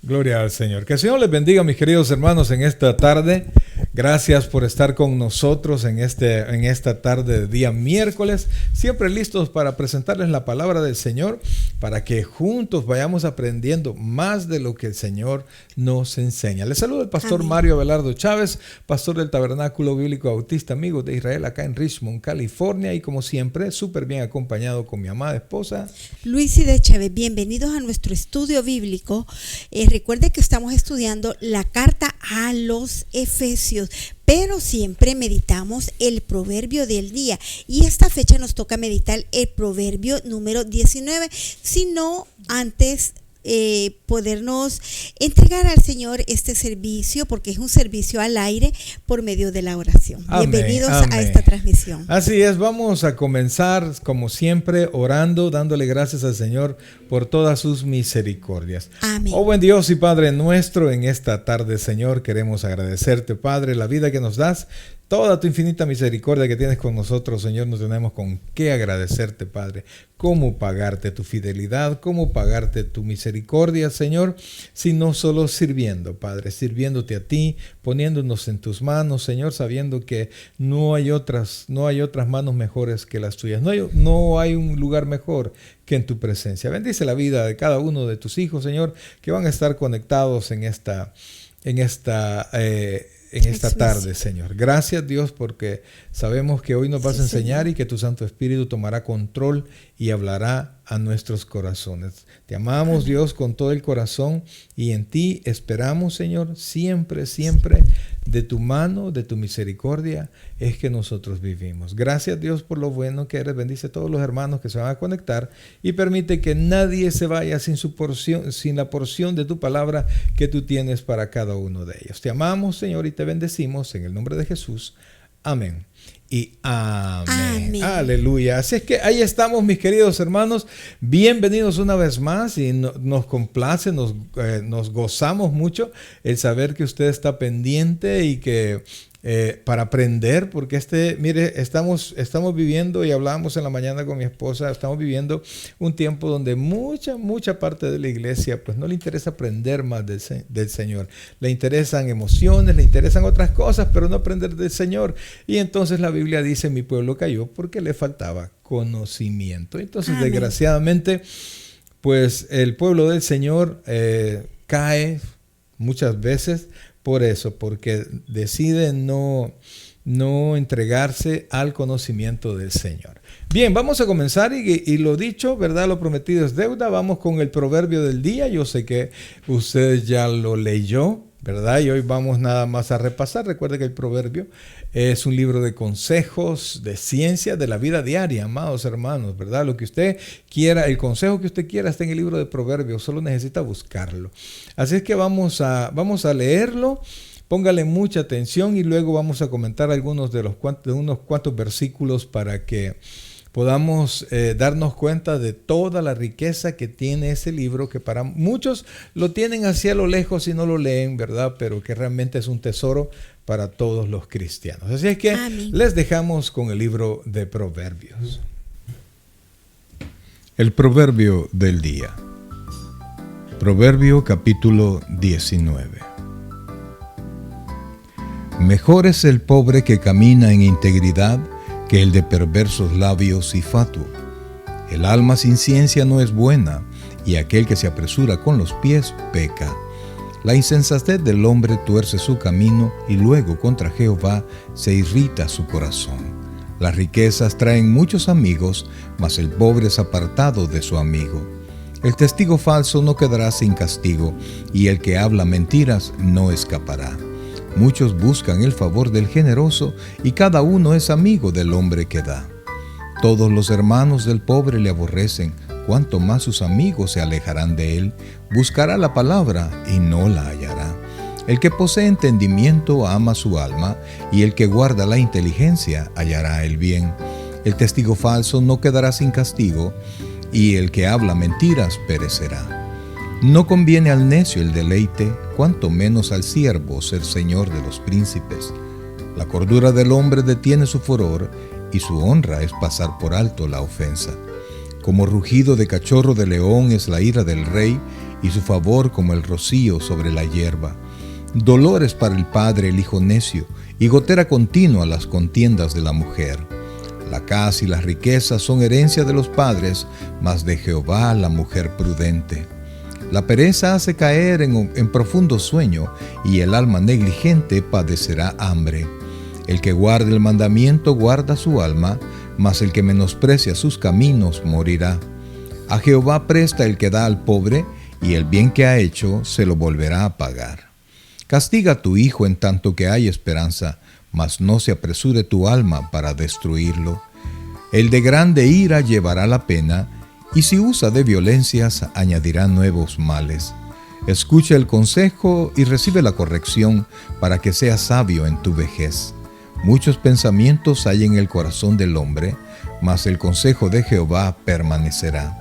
Gloria al Señor. Que el Señor les bendiga, mis queridos hermanos, en esta tarde. Gracias por estar con nosotros en esta tarde de día miércoles. Siempre listos para presentarles la palabra del Señor, para que juntos vayamos aprendiendo más de lo que el Señor nos enseña. Les saluda el pastor Amén. Mario Abelardo Chávez, pastor del Tabernáculo Bíblico Bautista Amigos de Israel, acá en Richmond, California. Y como siempre, súper bien acompañado con mi amada esposa Luisi de Chávez. Bienvenidos a nuestro estudio bíblico. Recuerde que estamos estudiando la carta a los Efesios, pero siempre meditamos el proverbio del día. Y esta fecha nos toca meditar el proverbio número 19. Si no, antes podernos entregar al Señor este servicio, porque es un servicio al aire por medio de la oración. Amén, Bienvenidos amén. a esta transmisión. Así es, vamos a comenzar como siempre orando, dándole gracias al Señor por todas sus misericordias. Amén. Oh buen Dios y Padre nuestro, en esta tarde, Señor, queremos agradecerte, Padre, la vida que nos das, toda tu infinita misericordia que tienes con nosotros, Señor. No tenemos con qué agradecerte, Padre. ¿Cómo pagarte tu fidelidad? ¿Cómo pagarte tu misericordia, Señor? Sino solo sirviendo, Padre, sirviéndote a ti, poniéndonos en tus manos, Señor, sabiendo que no hay otras manos mejores que las tuyas. No hay un lugar mejor que en tu presencia. Bendice la vida de cada uno de tus hijos, Señor, que van a estar conectados en esta tarde, Señor. Gracias, Dios, porque sabemos que hoy nos vas a enseñar y que tu Santo Espíritu tomará control y hablará a nuestros corazones. Te amamos, Dios, con todo el corazón, y en ti esperamos, Señor, siempre, siempre. De tu mano, de tu misericordia, es que nosotros vivimos. Gracias, Dios, por lo bueno que eres. Bendice a todos los hermanos que se van a conectar y permite que nadie se vaya sin la porción de tu palabra que tú tienes para cada uno de ellos. Te amamos, Señor, y te bendecimos en el nombre de Jesús. Amén. Y amén. Amén. Aleluya. Así es que ahí estamos, mis queridos hermanos. Bienvenidos una vez más, y nos complace, nos gozamos mucho el saber que usted está pendiente y que para aprender, porque mire, estamos viviendo, y hablábamos en la mañana con mi esposa, estamos viviendo un tiempo donde mucha parte de la iglesia pues no le interesa aprender más del Señor. Le interesan emociones, le interesan otras cosas, pero no aprender del Señor. Y entonces la Biblia dice: mi pueblo cayó porque le faltaba conocimiento. Entonces, Amén. Desgraciadamente, pues el pueblo del Señor cae muchas veces por eso, porque decide no entregarse al conocimiento del Señor. Bien, vamos a comenzar, y lo dicho, ¿verdad? Lo prometido es deuda. Vamos con el proverbio del día. Yo sé que usted ya lo leyó, ¿verdad? Y hoy vamos nada más a repasar. Recuerde que el proverbio es un libro de consejos, de ciencia, de la vida diaria, amados hermanos, ¿verdad? Lo que usted quiera, el consejo que usted quiera está en el libro de proverbios, solo necesita buscarlo. Así es que vamos a leerlo. Póngale mucha atención, y luego vamos a comentar algunos de unos cuantos versículos para que podamos darnos cuenta de toda la riqueza que tiene ese libro, que para muchos lo tienen hacia lo lejos y no lo leen, ¿verdad? Pero que realmente es un tesoro para todos los cristianos. Así es que Amén. Les dejamos con el libro de Proverbios. El proverbio del día. Proverbio capítulo 19. Mejor es el pobre que camina en integridad que el de perversos labios y fatuo. El alma sin ciencia no es buena, y aquel que se apresura con los pies peca. La insensatez del hombre tuerce su camino, y luego contra Jehová se irrita su corazón. Las riquezas traen muchos amigos, mas el pobre es apartado de su amigo. El testigo falso no quedará sin castigo, y el que habla mentiras no escapará. Muchos buscan el favor del generoso, y cada uno es amigo del hombre que da. Todos los hermanos del pobre le aborrecen, cuanto más sus amigos se alejarán de él. Buscará la palabra y no la hallará. El que posee entendimiento ama su alma, y el que guarda la inteligencia hallará el bien. El testigo falso no quedará sin castigo, y el que habla mentiras perecerá. No conviene al necio el deleite, cuanto menos al siervo ser señor de los príncipes. La cordura del hombre detiene su furor, y su honra es pasar por alto la ofensa. Como rugido de cachorro de león es la ira del rey, y su favor como el rocío sobre la hierba. Dolores para el padre el hijo necio, y gotera continua las contiendas de la mujer. La casa y las riquezas son herencia de los padres, mas de Jehová la mujer prudente. La pereza hace caer en profundo sueño, y el alma negligente padecerá hambre. El que guarda el mandamiento guarda su alma, mas el que menosprecia sus caminos morirá. A Jehová presta el que da al pobre, y el bien que ha hecho se lo volverá a pagar. Castiga a tu hijo en tanto que hay esperanza, mas no se apresure tu alma para destruirlo. El de grande ira llevará la pena, y si usa de violencias añadirá nuevos males. Escucha el consejo y recibe la corrección, para que seas sabio en tu vejez. Muchos pensamientos hay en el corazón del hombre, mas el consejo de Jehová permanecerá.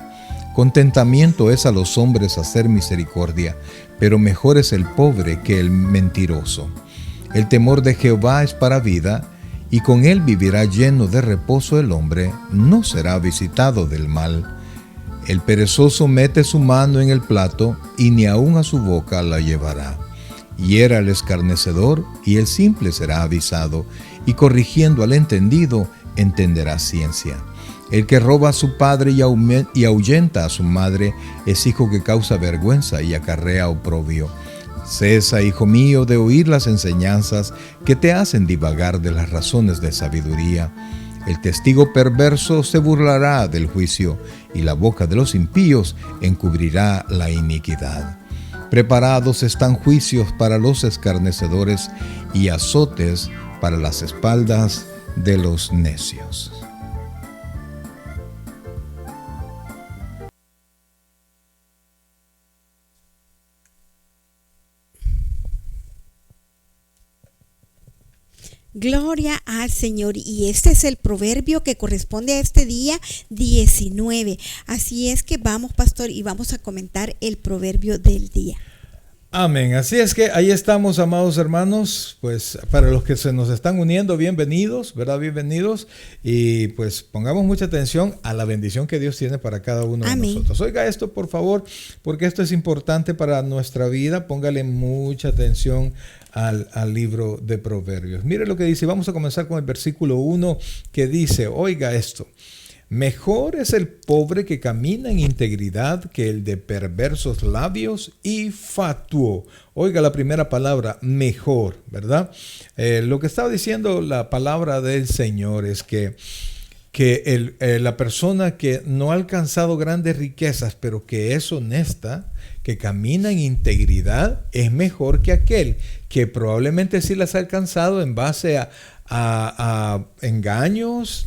Contentamiento es a los hombres hacer misericordia, pero mejor es el pobre que el mentiroso. El temor de Jehová es para vida, y con él vivirá lleno de reposo el hombre, no será visitado del mal. El perezoso mete su mano en el plato, y ni aun a su boca la llevará. Hiera al escarnecedor, y el simple será avisado, y corrigiendo al entendido, entenderá ciencia. El que roba a su padre y ahuyenta a su madre es hijo que causa vergüenza y acarrea oprobio. Cesa, hijo mío, de oír las enseñanzas que te hacen divagar de las razones de sabiduría. El testigo perverso se burlará del juicio, y la boca de los impíos encubrirá la iniquidad. Preparados están juicios para los escarnecedores y azotes para las espaldas de los necios. Gloria al Señor. Y este es el proverbio que corresponde a este día 19. Así es que vamos, pastor, y vamos a comentar el proverbio del día. Amén. Así es que ahí estamos, amados hermanos. Pues para los que se nos están uniendo, bienvenidos, ¿verdad? Bienvenidos. Y pues pongamos mucha atención a la bendición que Dios tiene para cada uno de nosotros. Oiga esto, por favor, porque esto es importante para nuestra vida. Póngale mucha atención al libro de Proverbios. Mire lo que dice. Vamos a comenzar con el versículo 1 que dice, oiga esto. Mejor es el pobre que camina en integridad que el de perversos labios y fatuo. Oiga la primera palabra, mejor, ¿verdad? Lo que estaba diciendo la palabra del Señor es que la persona que no ha alcanzado grandes riquezas, pero que es honesta, que camina en integridad, es mejor que aquel que probablemente sí las ha alcanzado en base a engaños,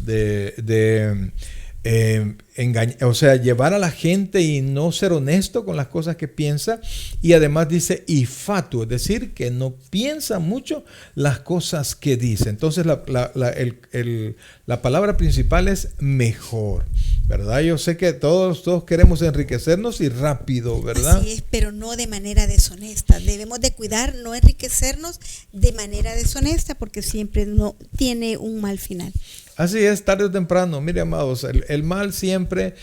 o sea, llevar a la gente y no ser honesto con las cosas que piensa. Y además dice y fatuo, es decir, que no piensa mucho las cosas que dice. Entonces la palabra principal es mejor, ¿verdad? Yo sé que todos queremos enriquecernos y rápido, ¿verdad? Así es, pero no de manera deshonesta. Debemos de cuidar, no enriquecernos de manera deshonesta, porque siempre no tiene un mal final. Así es, tarde o temprano. Mire, amados, el mal siempre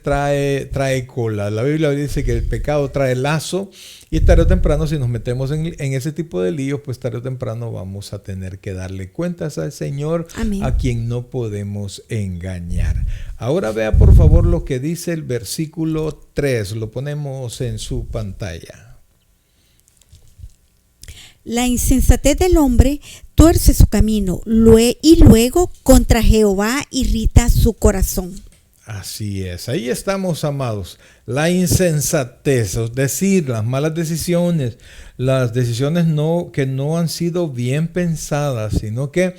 trae cola. La Biblia dice que el pecado trae lazo, y tarde o temprano, si nos metemos en ese tipo de líos, pues tarde o temprano vamos a tener que darle cuentas al Señor. Amén. A quien no podemos engañar. Ahora vea por favor lo que dice el versículo 3. Lo ponemos en su pantalla. La insensatez del hombre tuerce su camino, y luego contra Jehová irrita su corazón. Así es, ahí estamos, amados. La insensatez, es decir, las malas decisiones, las decisiones que no han sido bien pensadas, sino que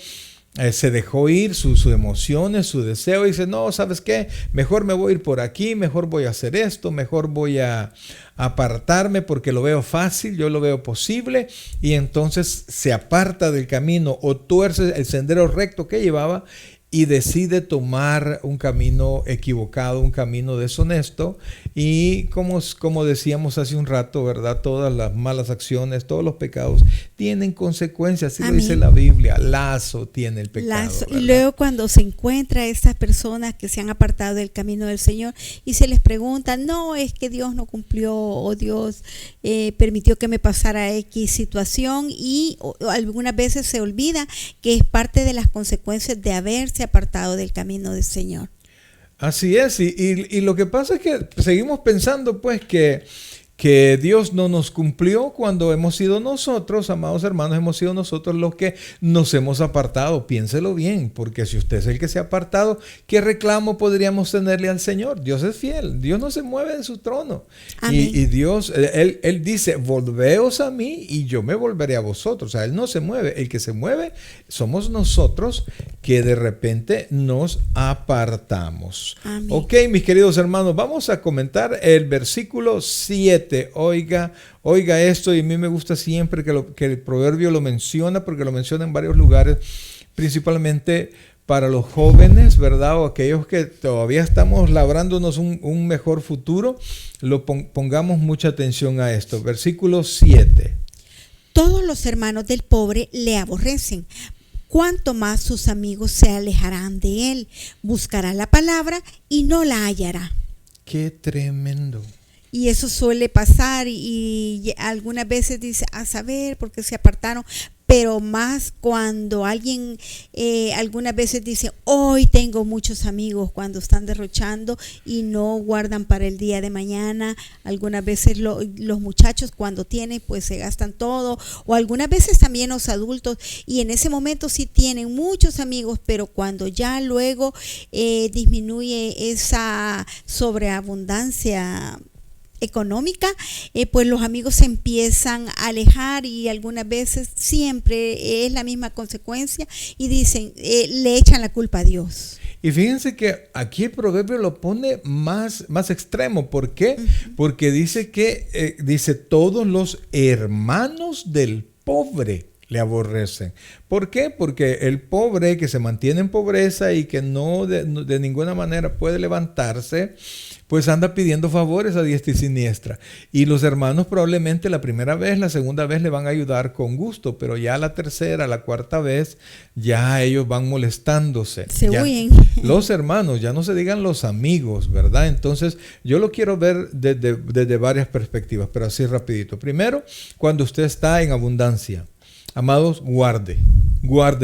se dejó ir sus emociones, su deseo, y dice, no, ¿sabes qué? Mejor me voy a ir por aquí, mejor voy a hacer esto, mejor voy a apartarme porque lo veo fácil, yo lo veo posible, y entonces se aparta del camino o tuerce el sendero recto que llevaba y decide tomar un camino equivocado, un camino deshonesto, y como decíamos hace un rato, ¿verdad? Todas las malas acciones, todos los pecados tienen consecuencias, así lo dice la Biblia, lazo tiene el pecado. Lazo. Y luego cuando se encuentra a estas personas que se han apartado del camino del Señor y se les pregunta, no, es que Dios no cumplió o Dios permitió que me pasara X situación, y algunas veces se olvida que es parte de las consecuencias de haberse apartado del camino del Señor. Así es, y lo que pasa es que seguimos pensando pues que Dios no nos cumplió cuando hemos sido nosotros, amados hermanos, hemos sido nosotros los que nos hemos apartado. Piénselo bien, porque si usted es el que se ha apartado, ¿qué reclamo podríamos tenerle al Señor? Dios es fiel, Dios no se mueve de su trono. Y Dios, él dice, volveos a mí y yo me volveré a vosotros. O sea, Él no se mueve, el que se mueve somos nosotros que de repente nos apartamos. Amén. Ok, mis queridos hermanos, vamos a comentar el versículo 7. Oiga esto, y a mí me gusta siempre que el proverbio lo menciona, porque lo menciona en varios lugares, principalmente para los jóvenes, ¿verdad? O aquellos que todavía estamos labrándonos un mejor futuro. Pongamos mucha atención a esto. Versículo 7. Todos los hermanos del pobre le aborrecen. Cuanto más sus amigos se alejarán de él. Buscará la palabra y no la hallará. ¡Qué tremendo! Y eso suele pasar, y algunas veces dice, a saber por qué se apartaron, pero más cuando alguien algunas veces dice, hoy tengo muchos amigos, cuando están derrochando y no guardan para el día de mañana. Algunas veces los muchachos cuando tienen pues se gastan todo, o algunas veces también los adultos, y en ese momento sí tienen muchos amigos, pero cuando ya luego disminuye esa sobreabundancia económica, pues los amigos se empiezan a alejar, y algunas veces siempre es la misma consecuencia, y dicen, le echan la culpa a Dios. Y fíjense que aquí el proverbio lo pone más extremo. ¿Por qué? Uh-huh. Porque dice que dice todos los hermanos del pobre le aborrecen. ¿Por qué? Porque el pobre que se mantiene en pobreza y que no de ninguna manera puede levantarse, pues anda pidiendo favores a diestra y siniestra. Y los hermanos probablemente la primera vez, la segunda vez le van a ayudar con gusto, pero ya la tercera, la cuarta vez, ya ellos van molestándose. Se huyen. Los hermanos, ya no se digan los amigos, ¿verdad? Entonces, yo lo quiero ver desde varias perspectivas, pero así rapidito. Primero, cuando usted está en abundancia. Amados, guarde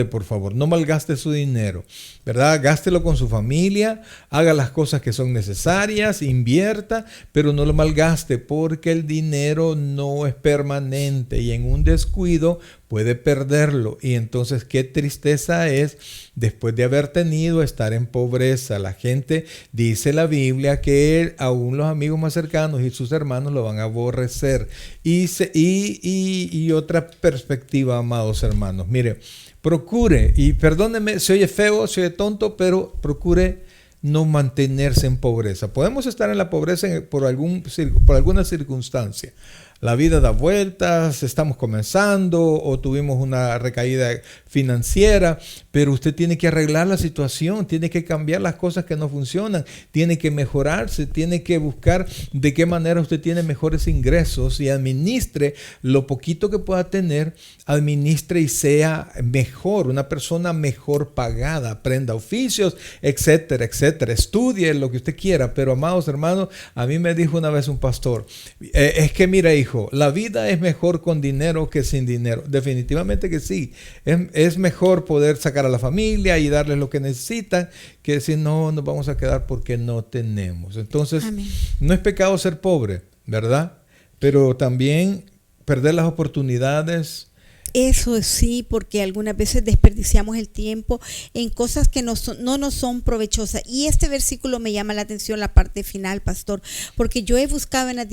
por favor, no malgaste su dinero, ¿verdad? Gástelo con su familia, haga las cosas que son necesarias, invierta, pero no lo malgaste, porque el dinero no es permanente y en un descuido puede perderlo. Y entonces qué tristeza es después de haber tenido estar en pobreza. La gente, dice la Biblia, que aún los amigos más cercanos y sus hermanos lo van a aborrecer. Y otra perspectiva, amados hermanos, mire, procure, y perdóneme, se oye feo, se oye tonto, pero procure no mantenerse en pobreza. Podemos estar en la pobreza por alguna circunstancia. La vida da vueltas, estamos comenzando o tuvimos una recaída financiera, pero usted tiene que arreglar la situación, tiene que cambiar las cosas que no funcionan, tiene que mejorarse, tiene que buscar de qué manera usted tiene mejores ingresos y administre lo poquito que pueda tener, administre y sea mejor, una persona mejor pagada, aprenda oficios, etcétera, etcétera. Estudie lo que usted quiera, pero amados hermanos, a mí me dijo una vez un pastor, es que mira hijo, la vida es mejor con dinero que sin dinero. Definitivamente que sí. Es mejor poder sacar a la familia y darles lo que necesitan, que si no nos vamos a quedar porque no tenemos. Entonces, amén. No es pecado ser pobre, ¿verdad? Pero también perder las oportunidades. Eso sí, porque algunas veces desperdiciamos el tiempo en cosas que no nos son provechosas. Y este versículo me llama la atención, la parte final, pastor, porque yo he buscado en las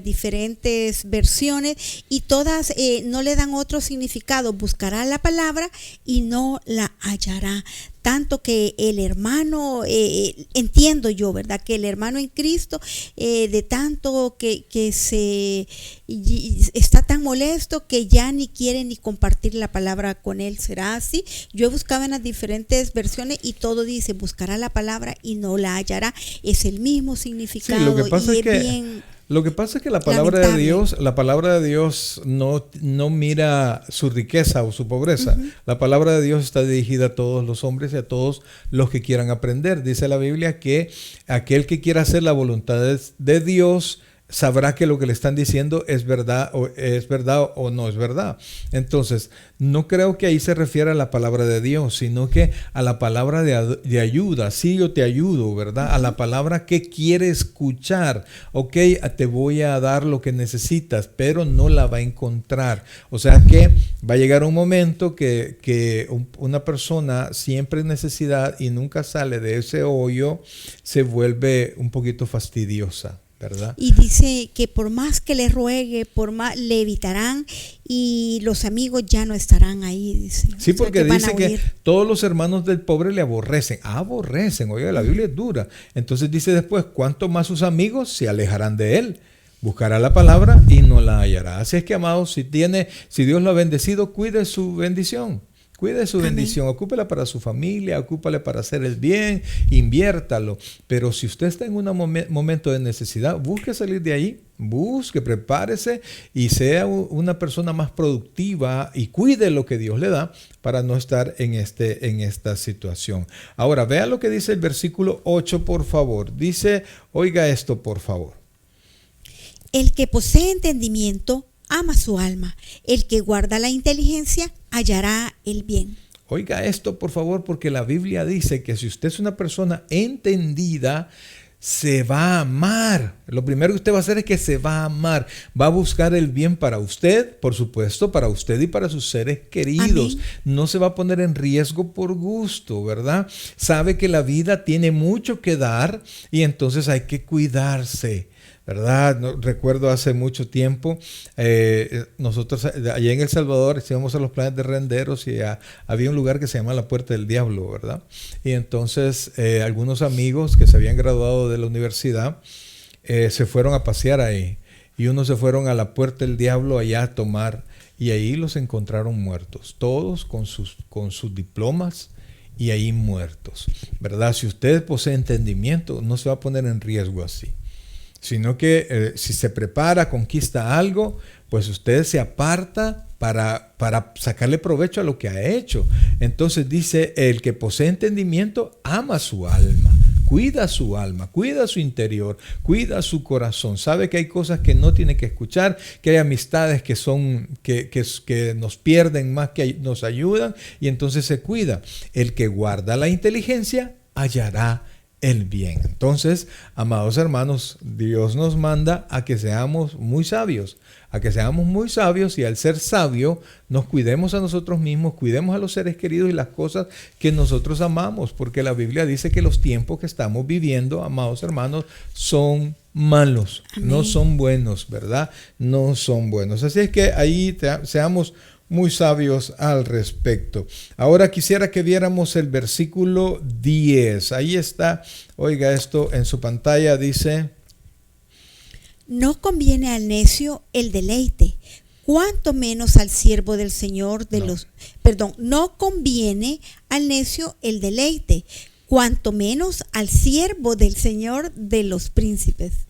diferentes versiones y todas no le dan otro significado. Buscará la palabra y no la hallará. Tanto que el hermano, entiendo yo, ¿verdad? Que el hermano en Cristo, de tanto que está tan molesto que ya ni quiere ni compartir la palabra con él. ¿Será así. Yo he buscado en las diferentes versiones y todo dice, buscará la palabra y no la hallará. Es el mismo significado. Sí, lo que pasa y es que bien lo que pasa es que la palabra de Dios no mira su riqueza o su pobreza. La palabra de Dios está dirigida a todos los hombres y a todos los que quieran aprender. Dice la Biblia que aquel que quiera hacer la voluntad de Dios sabrá que lo que le están diciendo es verdad o no es verdad. Entonces, no creo que ahí se refiera a la palabra de Dios, sino que a la palabra de ayuda. Sí, yo te ayudo, ¿verdad? A la palabra que quiere escuchar. Ok, te voy a dar lo que necesitas, pero no la va a encontrar. O sea que va a llegar un momento que una persona siempre en necesidad y nunca sale de ese hoyo, se vuelve un poquito fastidiosa, ¿verdad? Y dice que por más que le ruegue, por más le evitarán y los amigos ya no estarán ahí, dice. Sí, porque dice que huir. todos los hermanos del pobre le aborrecen. Oiga, la Biblia es dura. Entonces dice después, ¿cuánto más sus amigos se alejarán de él? Buscará la palabra y no la hallará. Así es que, amados, si Dios lo ha bendecido, cuide su bendición. Cuide su bendición, ocúpela para su familia, ocúpale para hacer el bien, inviértalo. Pero si usted está en un momento de necesidad, busque salir de ahí, prepárese y sea una persona más productiva y cuide lo que Dios le da para no estar en esta situación. Ahora, vea lo que dice el versículo 8, por favor. Dice, oiga esto, por favor. El que posee entendimiento ama su alma. El que guarda la inteligencia hallará el bien. Oiga esto, por favor, porque la Biblia dice que si usted es una persona entendida, se va a amar. Lo primero que usted va a hacer es que se va a amar. Va a buscar el bien para usted, por supuesto, para usted y para sus seres queridos. Amén. No se va a poner en riesgo por gusto, ¿verdad? Sabe que la vida tiene mucho que dar y entonces hay que cuidarse, ¿verdad? Recuerdo hace mucho tiempo, nosotros allá en El Salvador íbamos a los planes de renderos y había un lugar que se llama la Puerta del Diablo, ¿verdad? Y entonces algunos amigos que se habían graduado de la universidad se fueron a pasear ahí y unos se fueron a la Puerta del Diablo allá a tomar y ahí los encontraron muertos, todos con sus diplomas y ahí muertos, ¿verdad? Si usted posee entendimiento, no se va a poner en riesgo así, sino que si se prepara, conquista algo, pues usted se aparta para sacarle provecho a lo que ha hecho. Entonces dice, el que posee entendimiento ama su alma, cuida su interior, cuida su corazón. Sabe que hay cosas que no tiene que escuchar, que hay amistades que nos pierden más que nos ayudan, y entonces se cuida. El que guarda la inteligencia hallará el bien. Entonces, amados hermanos, Dios nos manda a que seamos muy sabios, y al ser sabio nos cuidemos a nosotros mismos, cuidemos a los seres queridos y las cosas que nosotros amamos, porque la Biblia dice que los tiempos que estamos viviendo, amados hermanos, son malos. Amén. No son buenos, ¿verdad? No son buenos. Así es que ahí seamos muy sabios al respecto. Ahora quisiera que viéramos el versículo 10. Ahí está, oiga esto en su pantalla, dice: no conviene al necio el deleite, cuanto menos al siervo del Señor no conviene al necio el deleite, cuanto menos al siervo del Señor de los príncipes.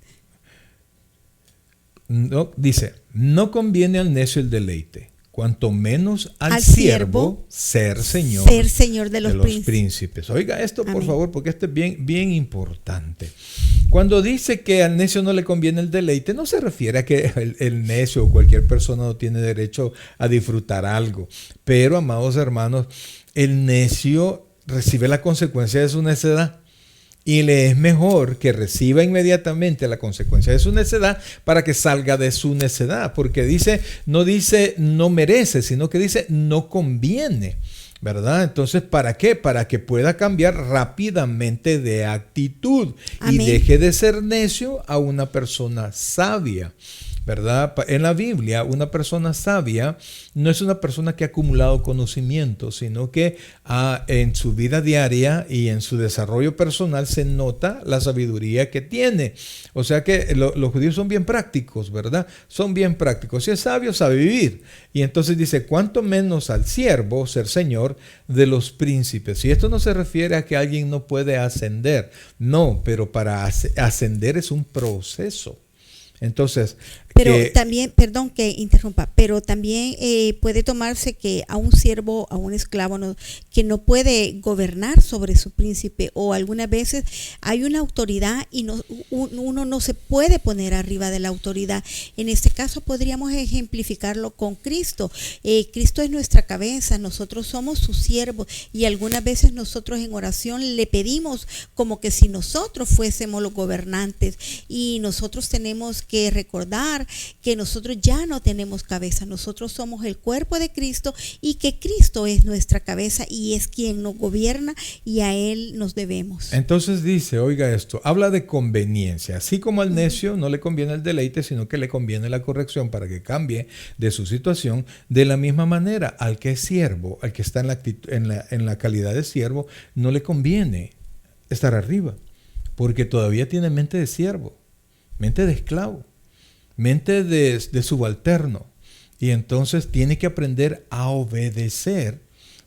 No, dice, no conviene al necio el deleite, cuanto menos al siervo ser señor de los príncipes. Oiga esto, por favor, porque esto es bien, bien importante. Cuando dice que al necio no le conviene el deleite, no se refiere a que el necio o cualquier persona no tiene derecho a disfrutar algo. Pero, amados hermanos, el necio recibe la consecuencia de su necedad. Y le es mejor que reciba inmediatamente la consecuencia de su necedad para que salga de su necedad. Porque no dice no merece, sino que dice no conviene, ¿verdad? Entonces, ¿para qué? Para que pueda cambiar rápidamente de actitud. Amén. Y deje de ser necio a una persona sabia, ¿verdad? En la Biblia, una persona sabia no es una persona que ha acumulado conocimiento, sino que en su vida diaria y en su desarrollo personal se nota la sabiduría que tiene. O sea que los judíos son bien prácticos, ¿verdad? Son bien prácticos. Si es sabio, sabe vivir. Y entonces dice, cuánto menos al siervo ser señor de los príncipes. Y esto no se refiere a que alguien no puede ascender. No, pero para ascender es un proceso. Entonces, pero también, perdón que interrumpa, pero también puede tomarse que a un siervo, a un esclavo, que no puede gobernar sobre su príncipe, o algunas veces hay una autoridad y uno no se puede poner arriba de la autoridad. En este caso podríamos ejemplificarlo con Cristo. Cristo es nuestra cabeza, nosotros somos sus siervos, y algunas veces nosotros en oración le pedimos como que si nosotros fuésemos los gobernantes, y nosotros tenemos que recordar que nosotros ya no tenemos cabeza, nosotros somos el cuerpo de Cristo, y que Cristo es nuestra cabeza y es quien nos gobierna, y a Él nos debemos. Entonces dice, oiga esto, habla de conveniencia, así como al necio no le conviene el deleite, sino que le conviene la corrección para que cambie de su situación. De la misma manera, al que es siervo, al que está en la calidad de siervo, no le conviene estar arriba, porque todavía tiene mente de siervo, mente de esclavo, mente de subalterno, y entonces tiene que aprender a obedecer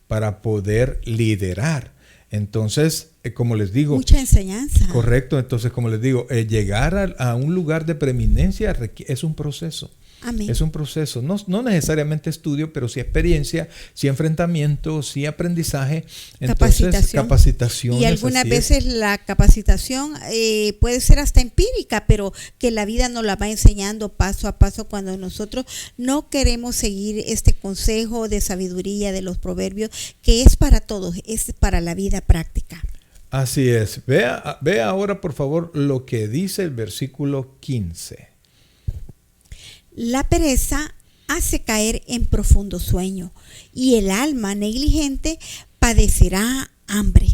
para poder liderar. Entonces, como les digo, mucha enseñanza. Correcto, entonces como les digo, llegar a un lugar de preeminencia es un proceso. Amén. Es un proceso, no necesariamente estudio, pero sí experiencia, sí enfrentamiento, sí aprendizaje, entonces capacitación. Y algunas veces la capacitación puede ser hasta empírica, pero que la vida nos la va enseñando paso a paso cuando nosotros no queremos seguir este consejo de sabiduría de los proverbios, que es para todos, es para la vida práctica. Así es. Vea ahora por favor lo que dice el versículo 15. La pereza hace caer en profundo sueño, y el alma negligente padecerá hambre.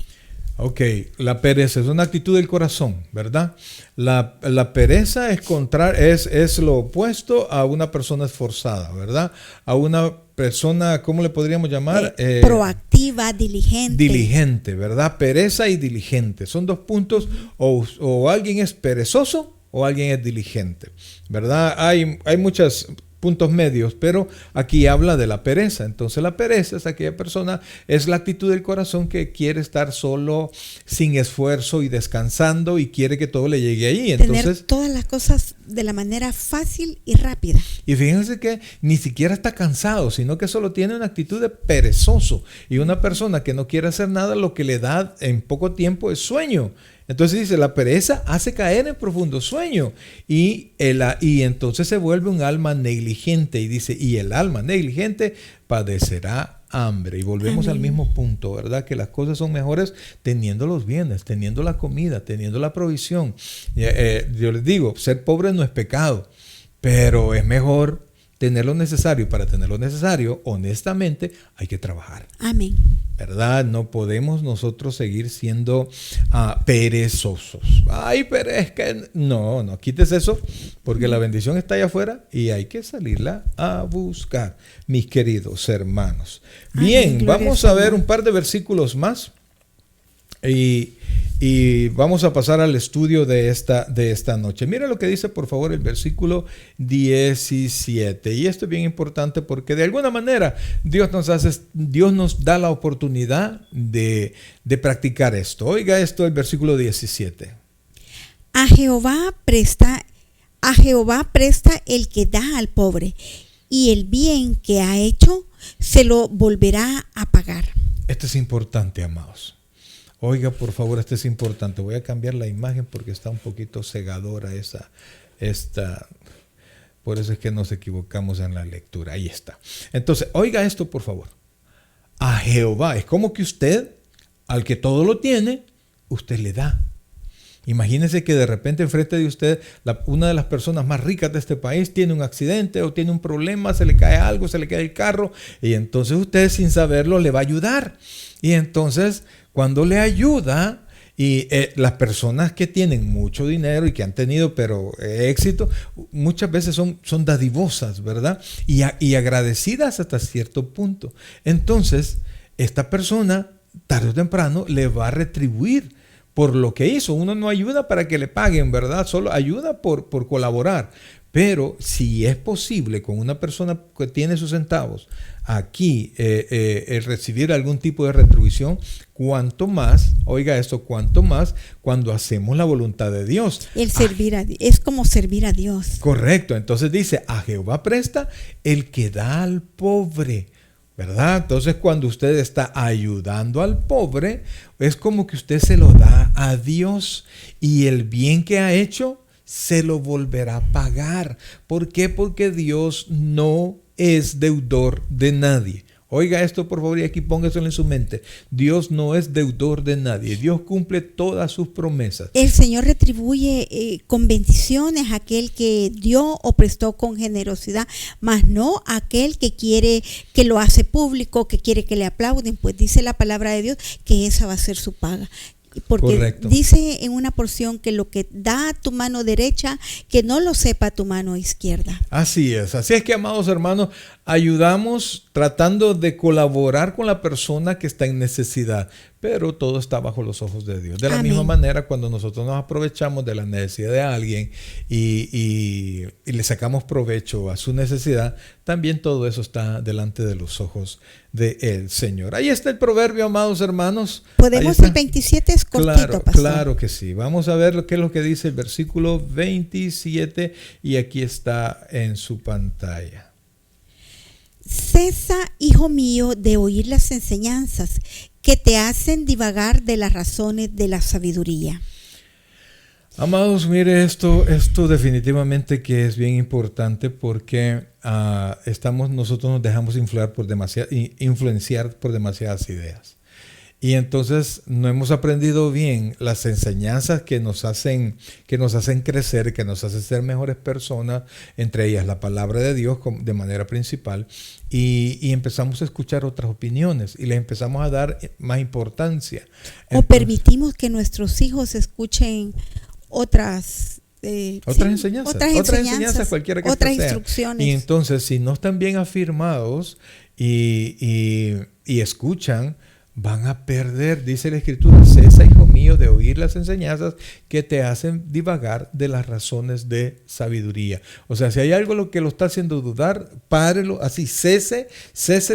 Ok, la pereza es una actitud del corazón, ¿verdad? La pereza es lo opuesto a una persona esforzada, ¿verdad? A una persona, ¿cómo le podríamos llamar? Proactiva, diligente. Diligente, ¿verdad? Pereza y diligente. Son dos puntos, o alguien es perezoso o alguien es diligente, ¿verdad? Hay muchos puntos medios, pero aquí habla de la pereza. Entonces la pereza es aquella persona, es la actitud del corazón que quiere estar solo, sin esfuerzo y descansando, y quiere que todo le llegue ahí. Entonces, tener todas las cosas de la manera fácil y rápida. Y fíjense que ni siquiera está cansado, sino que solo tiene una actitud de perezoso. Y una persona que no quiere hacer nada, lo que le da en poco tiempo es sueño. Entonces dice, la pereza hace caer en profundo sueño, y entonces se vuelve un alma negligente, y dice, y el alma negligente padecerá hambre. Y volvemos al mismo punto, ¿verdad? Que las cosas son mejores teniendo los bienes, teniendo la comida, teniendo la provisión. Yo les digo, ser pobre no es pecado, pero es mejor tener lo necesario. Para tener lo necesario, honestamente, hay que trabajar. Amén. ¿Verdad? No podemos nosotros seguir siendo perezosos. Ay, pero es que no, quites eso, porque la bendición está allá afuera y hay que salirla a buscar, mis queridos hermanos. Bien, amén, vamos a ver un par de versículos más y vamos a pasar al estudio de esta noche. Mira lo que dice por favor el versículo 17. Y esto es bien importante porque de alguna manera Dios nos da la oportunidad de practicar esto. Oiga esto, el versículo 17. A Jehová presta el que da al pobre, y el bien que ha hecho se lo volverá a pagar. Esto es importante, amados. Oiga, por favor, esto es importante. Voy a cambiar la imagen porque está un poquito cegadora esta. Por eso es que nos equivocamos en la lectura. Ahí está. Entonces, oiga esto, por favor. A Jehová. Es como que usted, al que todo lo tiene, usted le da. Imagínese que de repente enfrente de usted, una de las personas más ricas de este país tiene un accidente o tiene un problema, se le cae algo, se le cae el carro, y entonces usted sin saberlo le va a ayudar. Y entonces cuando le ayuda Y las personas que tienen mucho dinero y que han tenido éxito, muchas veces son dadivosas, ¿verdad? Y agradecidas hasta cierto punto. Entonces, esta persona, tarde o temprano, le va a retribuir por lo que hizo. Uno no ayuda para que le paguen, ¿verdad? Solo ayuda por colaborar. Pero si es posible con una persona que tiene sus centavos aquí recibir algún tipo de retribución, cuanto más, oiga esto, cuanto más cuando hacemos la voluntad de Dios. El servir es como servir a Dios. Correcto. Entonces dice, a Jehová presta el que da al pobre, ¿verdad? Entonces cuando usted está ayudando al pobre, es como que usted se lo da a Dios y el bien que ha hecho se lo volverá a pagar. ¿Por qué? Porque Dios no es deudor de nadie. Oiga esto por favor y aquí póngaselo en su mente. Dios no es deudor de nadie. Dios cumple todas sus promesas. El Señor retribuye con bendiciones a aquel que dio o prestó con generosidad, mas no a aquel que quiere, que lo hace público, que quiere que le aplauden. Pues dice la palabra de Dios que esa va a ser su paga. Porque correcto. Dice en una porción que lo que da tu mano derecha, que no lo sepa tu mano izquierda. Así es que, amados hermanos, ayudamos tratando de colaborar con la persona que está en necesidad, pero todo está bajo los ojos de Dios. De la Amén. misma manera, cuando nosotros nos aprovechamos de la necesidad de alguien y le sacamos provecho a su necesidad, también todo eso está delante de los ojos del Señor. Ahí está el proverbio, amados hermanos. Podemos, el 27 es cortito, claro, pastor. Claro que sí. Vamos a ver qué es lo que dice el versículo 27 y aquí está en su pantalla. Cesa, hijo mío, de oír las enseñanzas que te hacen divagar de las razones de la sabiduría. Amados, mire, esto definitivamente que es bien importante porque nosotros nos dejamos influenciar por demasiadas ideas. Y entonces no hemos aprendido bien las enseñanzas que nos hacen crecer, que nos hacen ser mejores personas, entre ellas la palabra de Dios de manera principal, y empezamos a escuchar otras opiniones y les empezamos a dar más importancia. O permitimos que nuestros hijos escuchen otras enseñanzas, cualquiera que otras sea. Instrucciones. Y entonces, si no están bien afirmados y escuchan, van a perder, dice la Escritura, cesa, hijo mío, de oír las enseñanzas que te hacen divagar de las razones de sabiduría. O sea, si hay algo que lo está haciendo dudar, párelo, así, cese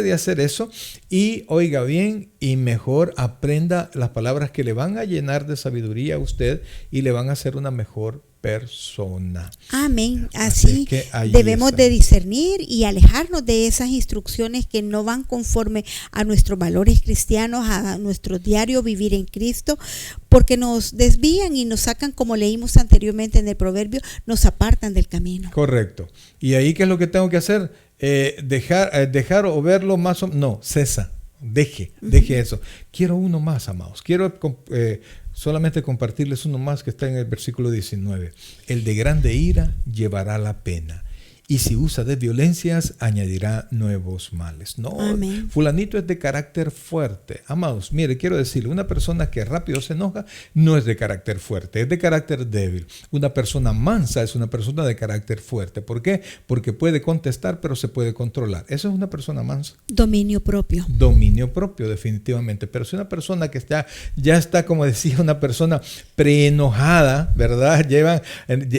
de hacer eso y oiga bien y mejor aprenda las palabras que le van a llenar de sabiduría a usted y le van a hacer una mejor persona. Amén. Así que debemos de discernir y alejarnos de esas instrucciones que no van conforme a nuestros valores cristianos, a nuestro diario vivir en Cristo, porque nos desvían y nos sacan, como leímos anteriormente en el proverbio, nos apartan del camino. Correcto. ¿Y ahí qué es lo que tengo que hacer? Dejar o verlo más o menos. No, cesa. Deje eso. Quiero uno más, amados. Quiero solamente compartirles uno más que está en el versículo 19. El de grande ira llevará la pena, y si usa de violencias añadirá nuevos males. No, amén. Fulanito es de carácter fuerte. Amados, mire, quiero decirle, una persona que rápido se enoja no es de carácter fuerte, es de carácter débil. Una persona mansa es una persona de carácter fuerte. ¿Por qué? Porque puede contestar, pero se puede controlar. Eso es una persona mansa. Dominio propio. Dominio propio, definitivamente. Pero si una persona que ya está, como decía, una persona preenojada, ¿verdad?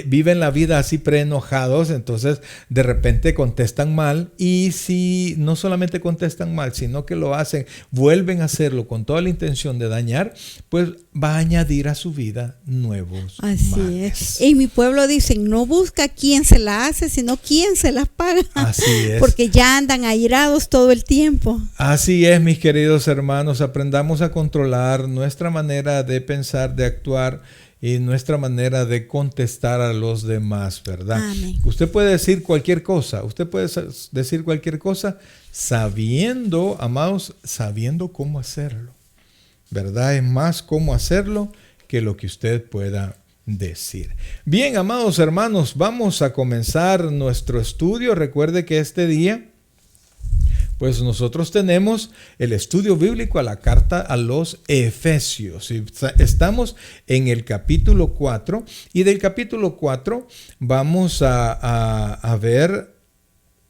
Viven la vida así preenojados, entonces de repente contestan mal, y si no solamente contestan mal, sino que lo hacen, vuelven a hacerlo con toda la intención de dañar, pues va a añadir a su vida nuevos así males. Es. En mi pueblo dicen, no busca quién se la hace, sino quién se las paga. Así es. Porque ya andan airados todo el tiempo. Así es, mis queridos hermanos, aprendamos a controlar nuestra manera de pensar, de actuar, y nuestra manera de contestar a los demás, ¿verdad? Amén. Usted puede decir cualquier cosa, sabiendo, amados, sabiendo cómo hacerlo, ¿verdad? Es más cómo hacerlo que lo que usted pueda decir. Bien, amados hermanos, vamos a comenzar nuestro estudio. Recuerde que este día Pues nosotros tenemos el estudio bíblico a la carta a los Efesios. Estamos en el capítulo 4 y del capítulo 4 vamos a ver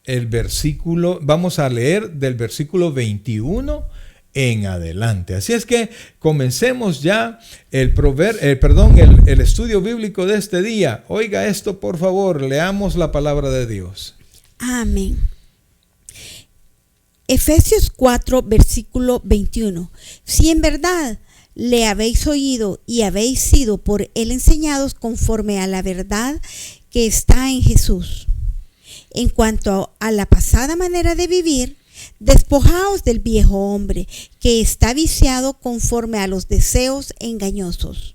el versículo, vamos a leer del versículo 21 en adelante. Así es que comencemos ya el estudio bíblico de este día. Oiga esto, por favor, leamos la palabra de Dios. Amén. Efesios 4, versículo 21. Si en verdad le habéis oído y habéis sido por él enseñados conforme a la verdad que está en Jesús. En cuanto a la pasada manera de vivir, despojaos del viejo hombre que está viciado conforme a los deseos engañosos,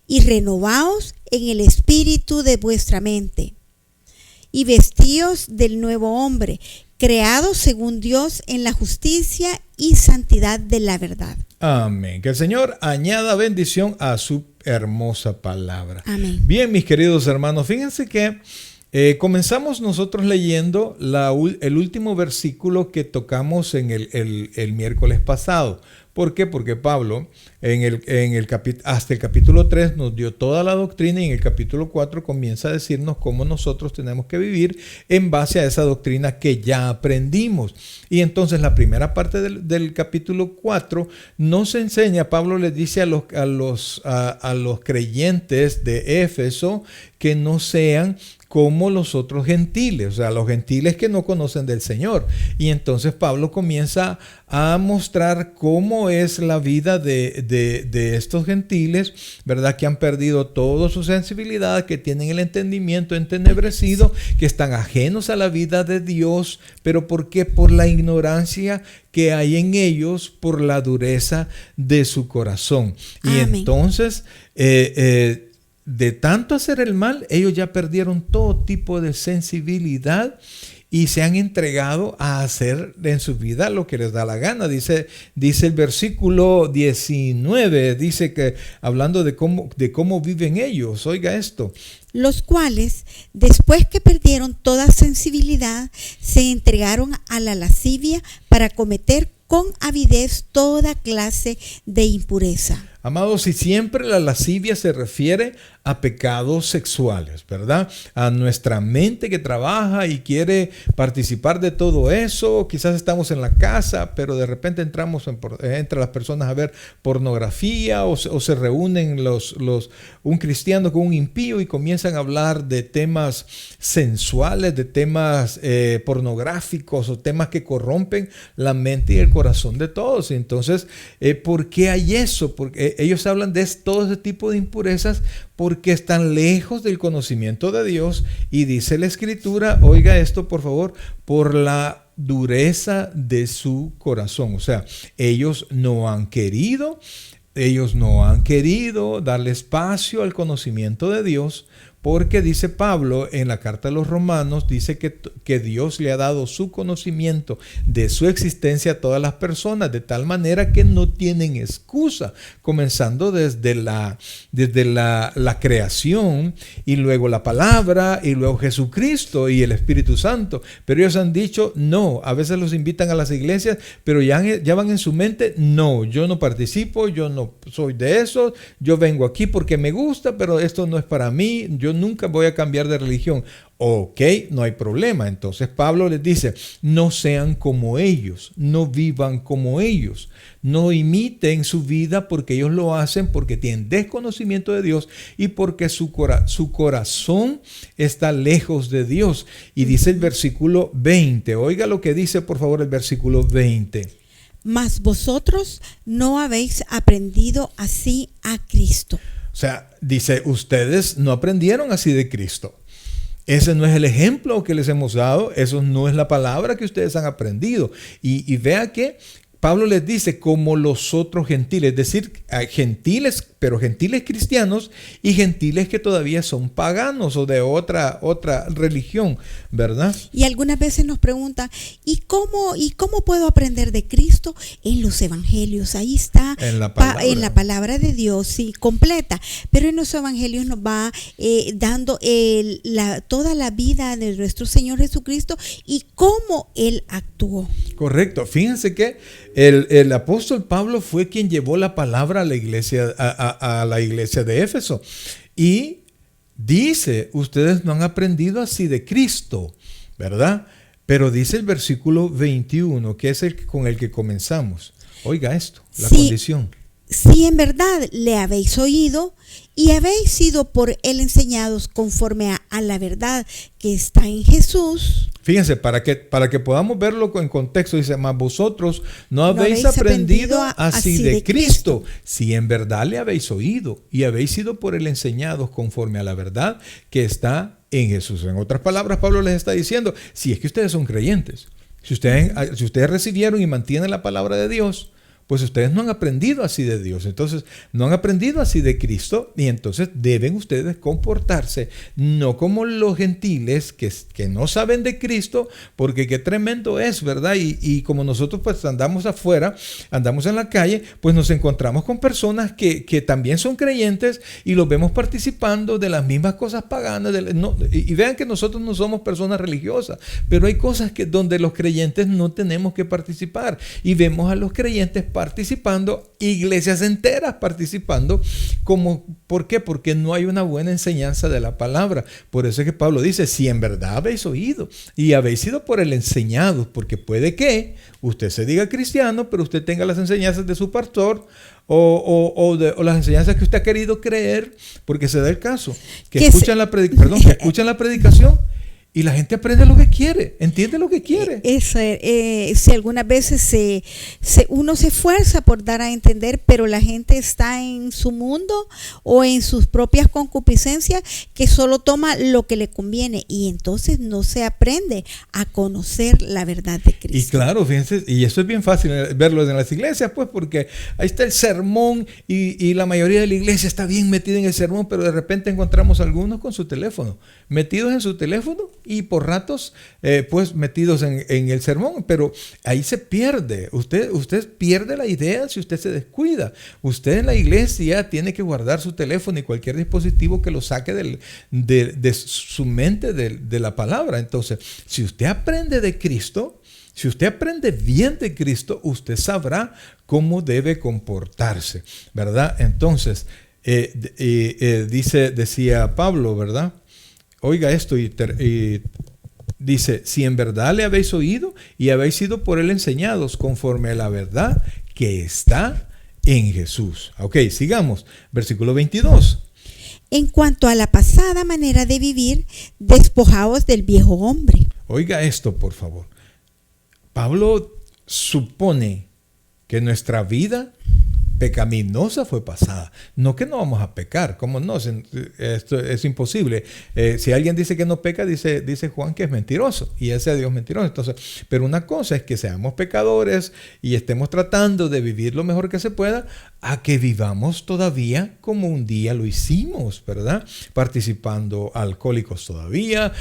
y renovaos en el espíritu de vuestra mente, y vestíos del nuevo hombre, creado según Dios en la justicia y santidad de la verdad. Amén. Que el Señor añada bendición a su hermosa palabra. Amén. Bien, mis queridos hermanos, fíjense que comenzamos nosotros leyendo el último versículo que tocamos en el miércoles pasado. ¿Por qué? Porque Pablo hasta el capítulo 3 nos dio toda la doctrina y en el capítulo 4 comienza a decirnos cómo nosotros tenemos que vivir en base a esa doctrina que ya aprendimos. Y entonces la primera parte del capítulo 4 nos enseña, Pablo les dice a los creyentes de Éfeso que no sean como los otros gentiles, o sea, los gentiles que no conocen del Señor. Y entonces Pablo comienza a mostrar cómo es la vida de estos gentiles, ¿verdad? Que han perdido toda su sensibilidad, que tienen el entendimiento entenebrecido, que están ajenos a la vida de Dios. ¿Pero por qué? Por la ignorancia que hay en ellos, por la dureza de su corazón. Y Amén. entonces, de tanto hacer el mal, ellos ya perdieron todo tipo de sensibilidad y se han entregado a hacer en su vida lo que les da la gana. Dice el versículo 19, dice que hablando de cómo viven ellos, oiga esto. Los cuales, después que perdieron toda sensibilidad, se entregaron a la lascivia para cometer con avidez toda clase de impureza. Amados, y siempre la lascivia se refiere a pecados sexuales, ¿verdad? A nuestra mente que trabaja y quiere participar de todo eso. Quizás estamos en la casa, pero de repente entramos entre las personas a ver pornografía o se reúnen un cristiano con un impío y comienzan a hablar de temas sensuales, de temas pornográficos o temas que corrompen la mente y el corazón de todos. Entonces, ¿por qué hay eso? Porque ellos hablan de todo ese tipo de impurezas porque están lejos del conocimiento de Dios, y dice la Escritura, oiga esto por favor, por la dureza de su corazón. O sea, ellos no han querido darle espacio al conocimiento de Dios, porque dice Pablo en la carta a los Romanos, dice que Dios le ha dado su conocimiento de su existencia a todas las personas, de tal manera que no tienen excusa, comenzando desde la creación, y luego la palabra, y luego Jesucristo y el Espíritu Santo. Pero ellos han dicho no. A veces los invitan a las iglesias, pero ya van en su mente, no, yo no participo, yo no soy de eso, yo vengo aquí porque me gusta, pero esto no es para mí, yo nunca voy a cambiar de religión. Ok, no hay problema. Entonces Pablo les dice, no sean como ellos, no vivan como ellos, no imiten su vida, porque ellos lo hacen porque tienen desconocimiento de Dios y porque su corazón está lejos de Dios. Y dice el versículo 20, oiga lo que dice por favor el versículo 20. Mas vosotros no habéis aprendido así a Cristo. O sea, dice, ustedes no aprendieron así de Cristo. Ese no es el ejemplo que les hemos dado. Eso no es la palabra que ustedes han aprendido. Y vea que Pablo les dice como los otros gentiles, es decir, gentiles pero gentiles cristianos y gentiles que todavía son paganos o de otra religión, ¿verdad? Y algunas veces nos preguntan, ¿y cómo puedo aprender de Cristo? En los evangelios, ahí está, En la palabra de Dios, sí, completa, pero en los evangelios nos va dando toda la vida de nuestro Señor Jesucristo y cómo Él actuó. Correcto. Fíjense que el apóstol Pablo fue quien llevó la palabra a la iglesia, a la iglesia de Éfeso. Y dice, ustedes no han aprendido así de Cristo, ¿verdad? Pero dice el versículo 21, que es el con el que comenzamos. Oiga esto, la condición. Si en verdad le habéis oído y habéis sido por él enseñados conforme a la verdad que está en Jesús. Fíjense, para que podamos verlo en contexto, dice, mas vosotros no habéis aprendido así de Cristo, si en verdad le habéis oído y habéis sido por él enseñados conforme a la verdad que está en Jesús. En otras palabras, Pablo les está diciendo, si es que ustedes son creyentes, si ustedes recibieron y mantienen la palabra de Dios, pues ustedes no han aprendido así de Dios, entonces no han aprendido así de Cristo y entonces deben ustedes comportarse no como los gentiles que no saben de Cristo, porque qué tremendo es, ¿verdad? Y como nosotros pues andamos afuera, andamos en la calle, pues nos encontramos con personas que también son creyentes y los vemos participando de las mismas cosas paganas, y vean que nosotros no somos personas religiosas, pero hay cosas donde los creyentes no tenemos que participar y vemos a los creyentes participando, iglesias enteras participando, ¿por qué? Porque no hay una buena enseñanza de la palabra. Por eso es que Pablo dice, si en verdad habéis oído y habéis sido por él enseñados, porque puede que usted se diga cristiano, pero usted tenga las enseñanzas de su pastor o las enseñanzas que usted ha querido creer, porque se da el caso, que escuchan la predicación y la gente aprende lo que quiere, entiende lo que quiere. Si algunas veces uno se esfuerza por dar a entender, pero la gente está en su mundo o en sus propias concupiscencias que solo toma lo que le conviene y entonces no se aprende a conocer la verdad de Cristo. Y claro, fíjense, y eso es bien fácil verlo en las iglesias, pues porque ahí está el sermón y la mayoría de la iglesia está bien metida en el sermón, pero de repente encontramos algunos con su teléfono, metidos en su teléfono y por ratos pues metidos en el sermón, pero ahí se pierde, usted pierde la idea si usted se descuida. Usted en la iglesia tiene que guardar su teléfono y cualquier dispositivo que lo saque de su mente de la palabra. Entonces, si usted aprende de Cristo, si usted aprende bien de Cristo, usted sabrá cómo debe comportarse, ¿verdad? Entonces, decía Pablo, ¿verdad? Oiga esto y dice, si en verdad le habéis oído y habéis sido por él enseñados conforme a la verdad que está en Jesús. Ok, sigamos. Versículo 22. En cuanto a la pasada manera de vivir, despojaos del viejo hombre. Oiga esto, por favor. Pablo supone que nuestra vida pecaminosa fue pasada. No que no vamos a pecar, ¿cómo no? Esto es imposible. Si alguien dice que no peca, dice Juan que es mentiroso y ese es Dios mentiroso. Entonces, pero una cosa es que seamos pecadores y estemos tratando de vivir lo mejor que se pueda, a que vivamos todavía como un día lo hicimos, ¿verdad? Participando alcohólicos todavía,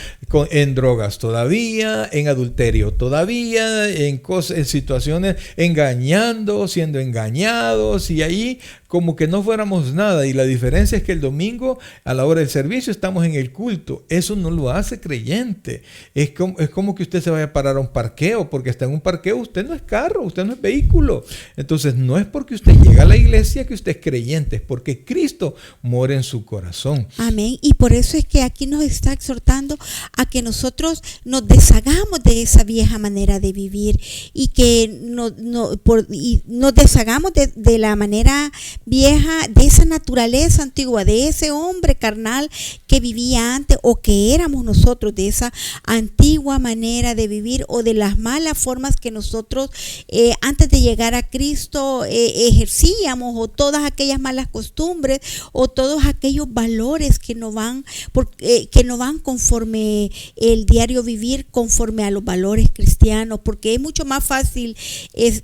en drogas todavía, en adulterio todavía, en situaciones engañando, siendo engañados y ahí como que no fuéramos nada. Y la diferencia es que el domingo a la hora del servicio estamos en el culto. Eso no lo hace creyente. Es como que usted se vaya a parar a un parqueo, porque está en un parqueo, usted no es carro, usted no es vehículo. Entonces no es porque usted llega a la iglesia que usted es creyente, es porque Cristo mora en su corazón. Amén. Y por eso es que aquí nos está exhortando a que nosotros nos deshagamos de esa vieja manera de vivir y que nos deshagamos de la manera vieja, de esa naturaleza antigua, de ese hombre carnal que vivía antes o que éramos nosotros, de esa antigua manera de vivir o de las malas formas que nosotros antes de llegar a Cristo ejercíamos, o todas aquellas malas costumbres o todos aquellos valores que no van conforme el diario vivir, conforme a los valores cristianos, porque es mucho más fácil,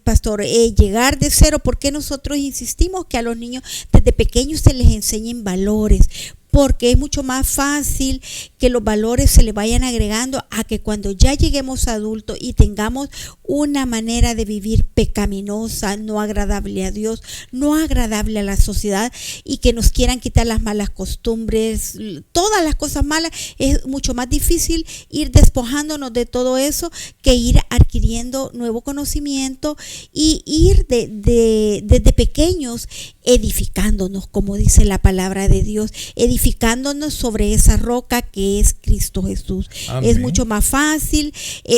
pastor, llegar de cero. ¿Por qué nosotros insistimos que a los niños desde pequeños se les enseñen valores, porque es mucho más fácil que los valores se le vayan agregando a que cuando ya lleguemos a adultos y tengamos una manera de vivir pecaminosa, no agradable a Dios, no agradable a la sociedad, y que nos quieran quitar las malas costumbres, todas las cosas malas. Es mucho más difícil ir despojándonos de todo eso que ir adquiriendo nuevo conocimiento y ir desde pequeños edificándonos, como dice la palabra de Dios, edificándonos sobre esa roca que es Cristo Jesús. Amén. Es mucho más fácil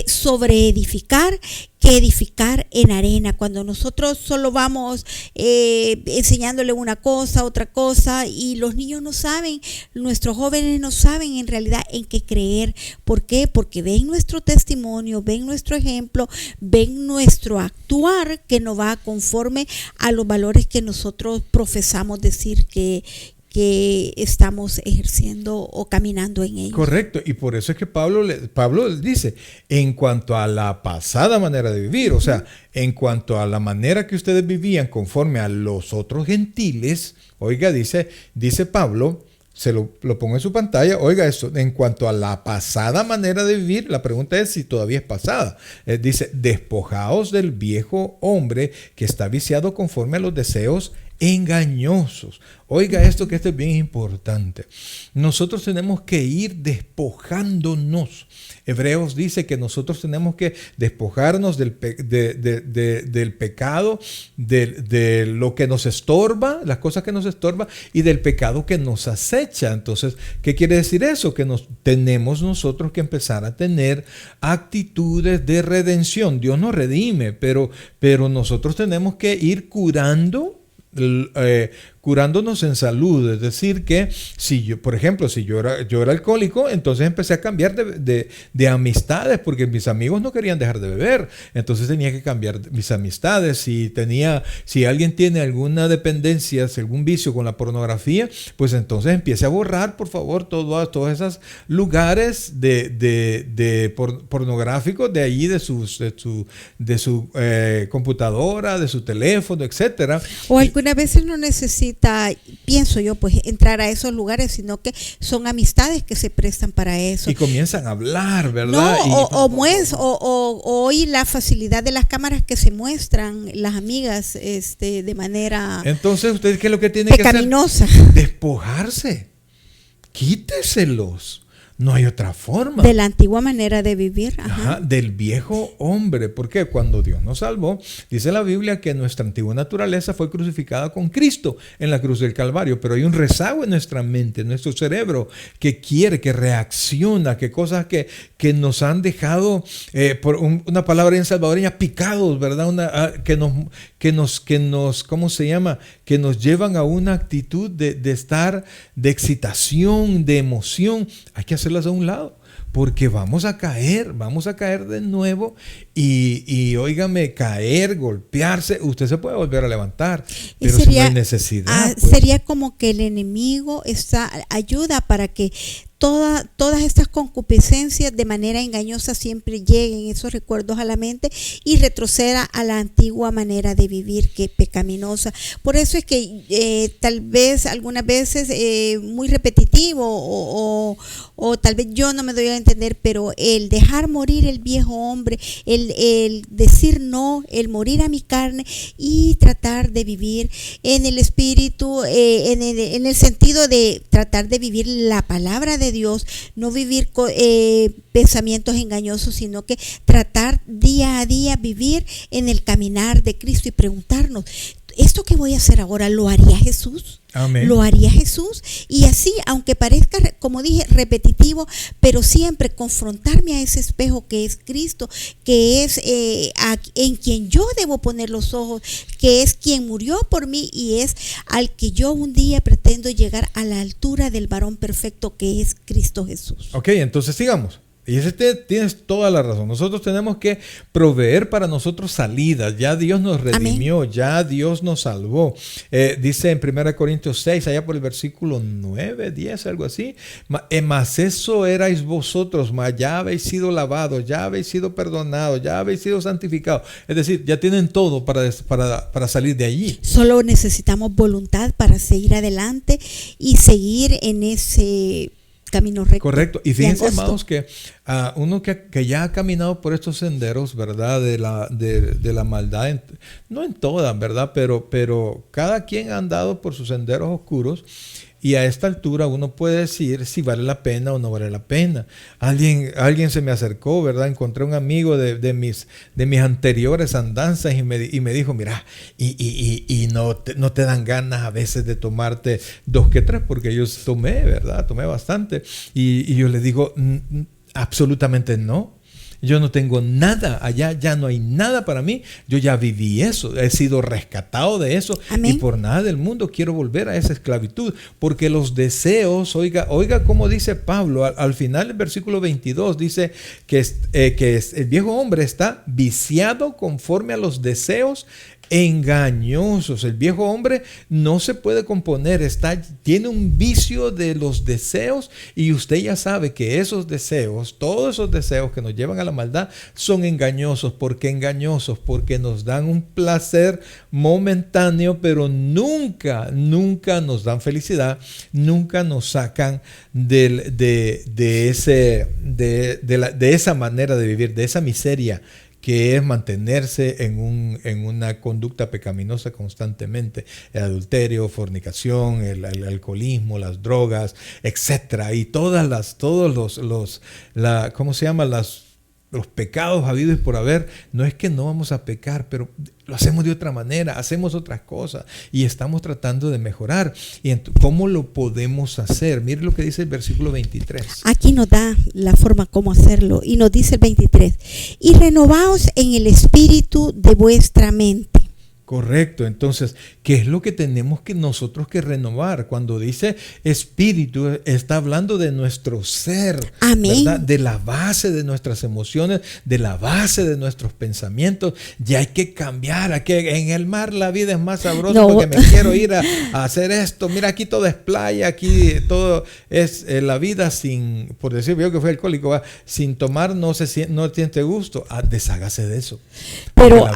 sobre edificar que edificar en arena, cuando nosotros solo vamos enseñándole una cosa, otra cosa, y los niños no saben, nuestros jóvenes no saben en realidad en qué creer. ¿Por qué? Porque ven nuestro testimonio, ven nuestro ejemplo, ven nuestro actuar que no va conforme a los valores que nosotros profesamos decir que estamos ejerciendo o caminando en ellos. Correcto, y por eso es que Pablo dice, en cuanto a la pasada manera de vivir, o sea, en cuanto a la manera que ustedes vivían conforme a los otros gentiles, oiga, dice Pablo, se lo pongo en su pantalla, oiga eso, en cuanto a la pasada manera de vivir, la pregunta es si todavía es pasada. Dice, despojaos del viejo hombre que está viciado conforme a los deseos engañosos. Oiga esto, que esto es bien importante. Nosotros tenemos que ir despojándonos. Hebreos dice que nosotros tenemos que despojarnos del pecado, de lo que nos estorba, las cosas que nos estorban, y del pecado que nos acecha. Entonces, ¿qué quiere decir eso? Que tenemos nosotros que empezar a tener actitudes de redención. Dios nos redime, pero nosotros tenemos que ir curándonos en salud. Es decir, que si yo, por ejemplo, si yo era alcohólico, entonces empecé a cambiar de amistades, porque mis amigos no querían dejar de beber, entonces tenía que cambiar mis amistades. Si alguien tiene alguna dependencia, algún vicio con la pornografía, pues entonces empiece a borrar, por favor, todos esos lugares pornográficos de allí, de su computadora, de su teléfono, etcétera. O algunas veces no necesita, pienso yo, pues entrar a esos lugares, sino que son amistades que se prestan para eso. Y comienzan a hablar, ¿verdad? No, o hoy la facilidad de las cámaras que se muestran las amigas de manera entonces, ¿usted qué es lo que tiene pecaminosa? Que hacer? Despojarse. Quíteselos. No hay otra forma. De la antigua manera de vivir. Ajá, del viejo hombre. Porque cuando Dios nos salvó, dice la Biblia que nuestra antigua naturaleza fue crucificada con Cristo en la cruz del Calvario. Pero hay un rezago en nuestra mente, en nuestro cerebro, que quiere, que reacciona, que cosas que nos han dejado, por una palabra en salvadoreña, picados, ¿verdad? Que nos, ¿cómo se llama? Que nos llevan a una actitud de estar, de excitación, de emoción. Hay que hacerlas a un lado, porque vamos a caer de nuevo y óigame, caer, golpearse, usted se puede volver a levantar, pero si no hay necesidad. Pues. Sería como que el enemigo ayuda para que todas estas concupiscencias de manera engañosa siempre lleguen esos recuerdos a la mente y retroceda a la antigua manera de vivir, que pecaminosa. Por eso es que tal vez algunas veces muy repetitivo o tal vez yo no me doy a entender, pero el dejar morir el viejo hombre, el decir no, el morir a mi carne y tratar de vivir en el espíritu, en el sentido de tratar de vivir la palabra de Dios, no vivir pensamientos engañosos, sino que tratar día a día vivir en el caminar de Cristo y preguntarnos, ¿esto que voy a hacer ahora lo haría Jesús? Amén. Lo haría Jesús. Y así, aunque parezca, como dije, repetitivo, pero siempre confrontarme a ese espejo que es Cristo, que es en quien yo debo poner los ojos, que es quien murió por mí y es al que yo un día pretendo llegar a la altura del varón perfecto que es Cristo Jesús. Ok, entonces sigamos. Y tienes toda la razón. Nosotros tenemos que proveer para nosotros salidas. Ya Dios nos redimió, amén, ya Dios nos salvó. Dice en 1 Corintios 6, allá por el versículo 9, 10, algo así. Mas eso erais vosotros, mas ya habéis sido lavados, ya habéis sido perdonados, ya habéis sido santificados. Es decir, ya tienen todo para salir de allí. Solo necesitamos voluntad para seguir adelante y seguir en ese camino recto. Correcto. Y fíjense, amados, que uno que ya ha caminado por estos senderos, ¿verdad? De la maldad, no en todas, ¿verdad? Pero cada quien ha andado por sus senderos oscuros. Y a esta altura uno puede decir si vale la pena o no vale la pena. Alguien se me acercó, ¿verdad? Encontré un amigo de mis anteriores andanzas y me dijo, mira, y no te dan ganas a veces de tomarte 2 que 3, porque yo tomé, ¿verdad? Tomé bastante. Y yo le digo, absolutamente no. Yo no tengo nada allá, ya no hay nada para mí. Yo ya viví eso, he sido rescatado de eso. Amén. Y por nada del mundo quiero volver a esa esclavitud. Porque los deseos, oiga cómo dice Pablo, al final del versículo 22 dice que el viejo hombre está viciado conforme a los deseos engañosos. El viejo hombre no se puede componer, tiene un vicio de los deseos, y usted ya sabe que esos deseos, todos esos deseos que nos llevan a la maldad son engañosos. ¿Por qué engañosos? Porque nos dan un placer momentáneo, pero nunca nos dan felicidad, nunca nos sacan de esa manera de vivir, de esa miseria que es mantenerse en una conducta pecaminosa constantemente. El adulterio, fornicación, el alcoholismo, las drogas, etcétera. Y los pecados habidos y por haber. No es que no vamos a pecar, pero lo hacemos de otra manera, hacemos otras cosas y estamos tratando de mejorar. ¿Y cómo lo podemos hacer? Mire lo que dice el versículo 23. Aquí nos da la forma cómo hacerlo, y nos dice el 23: y renovaos en el espíritu de vuestra mente. Correcto. Entonces, ¿qué es lo que tenemos nosotros que renovar? Cuando dice espíritu, está hablando de nuestro ser, amén, ¿verdad? De la base de nuestras emociones, de la base de nuestros pensamientos. Ya hay que cambiar. En el mar la vida es más sabrosa, porque me quiero ir a hacer esto. Mira, aquí todo es playa, aquí todo es la vida sin, por decir yo que fui alcohólico, sin tomar no siente gusto. Deshágase de eso. Pero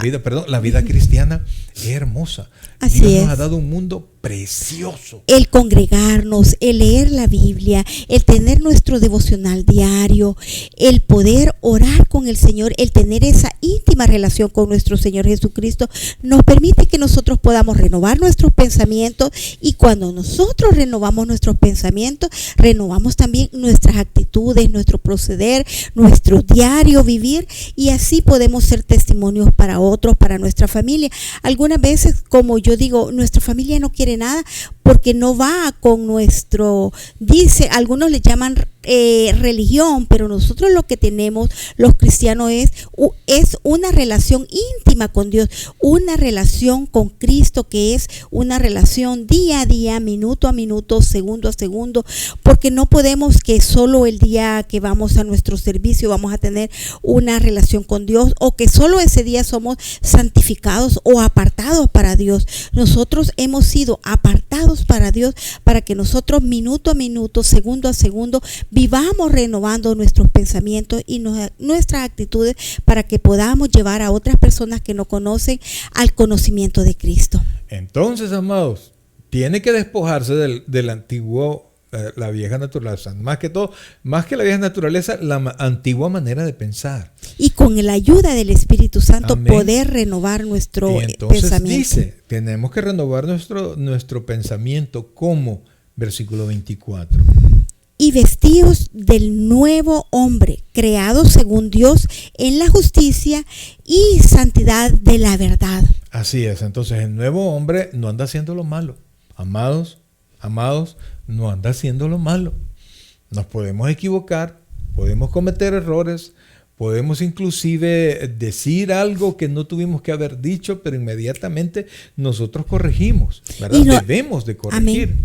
la vida cristiana es hermosa. Así Dios es. nos ha dado un mundo precioso. El congregarnos, el leer la Biblia, el tener nuestro devocional diario, el poder orar con el Señor, el tener esa íntima relación con nuestro Señor Jesucristo, nos permite que nosotros podamos renovar nuestros pensamientos, y cuando nosotros renovamos nuestros pensamientos, renovamos también nuestras actitudes, nuestro proceder, nuestro diario vivir, y así podemos ser testimonios para otros, para nuestra familia. Algunas veces, como yo digo, nuestra familia no quiere nada porque no va con dice, algunos le llaman religión, pero nosotros lo que tenemos los cristianos es una relación íntima con Dios, una relación con Cristo, que es una relación día a día, minuto a minuto, segundo a segundo, porque no podemos que solo el día que vamos a nuestro servicio vamos a tener una relación con Dios, o que solo ese día somos santificados o apartados para Dios. Nosotros hemos sido apartados para Dios, para que nosotros minuto a minuto, segundo a segundo, vivamos renovando nuestros pensamientos y nuestras actitudes, para que podamos llevar a otras personas que no conocen al conocimiento de Cristo. Entonces, amados, tiene que despojarse del antiguo, la vieja naturaleza. Más que la vieja naturaleza, la antigua manera de pensar. Y con la ayuda del Espíritu Santo, amén, poder renovar nuestro pensamiento. Entonces dice, tenemos que renovar nuestro pensamiento. ¿Cómo? Versículo 24. Y vestidos del nuevo hombre, creado según Dios en la justicia y santidad de la verdad. Así es. Entonces el nuevo hombre no anda haciendo lo malo. Amados, no anda haciendo lo malo. Nos podemos equivocar, podemos cometer errores, podemos inclusive decir algo que no tuvimos que haber dicho, pero inmediatamente nosotros corregimos, ¿verdad? Debemos de corregir.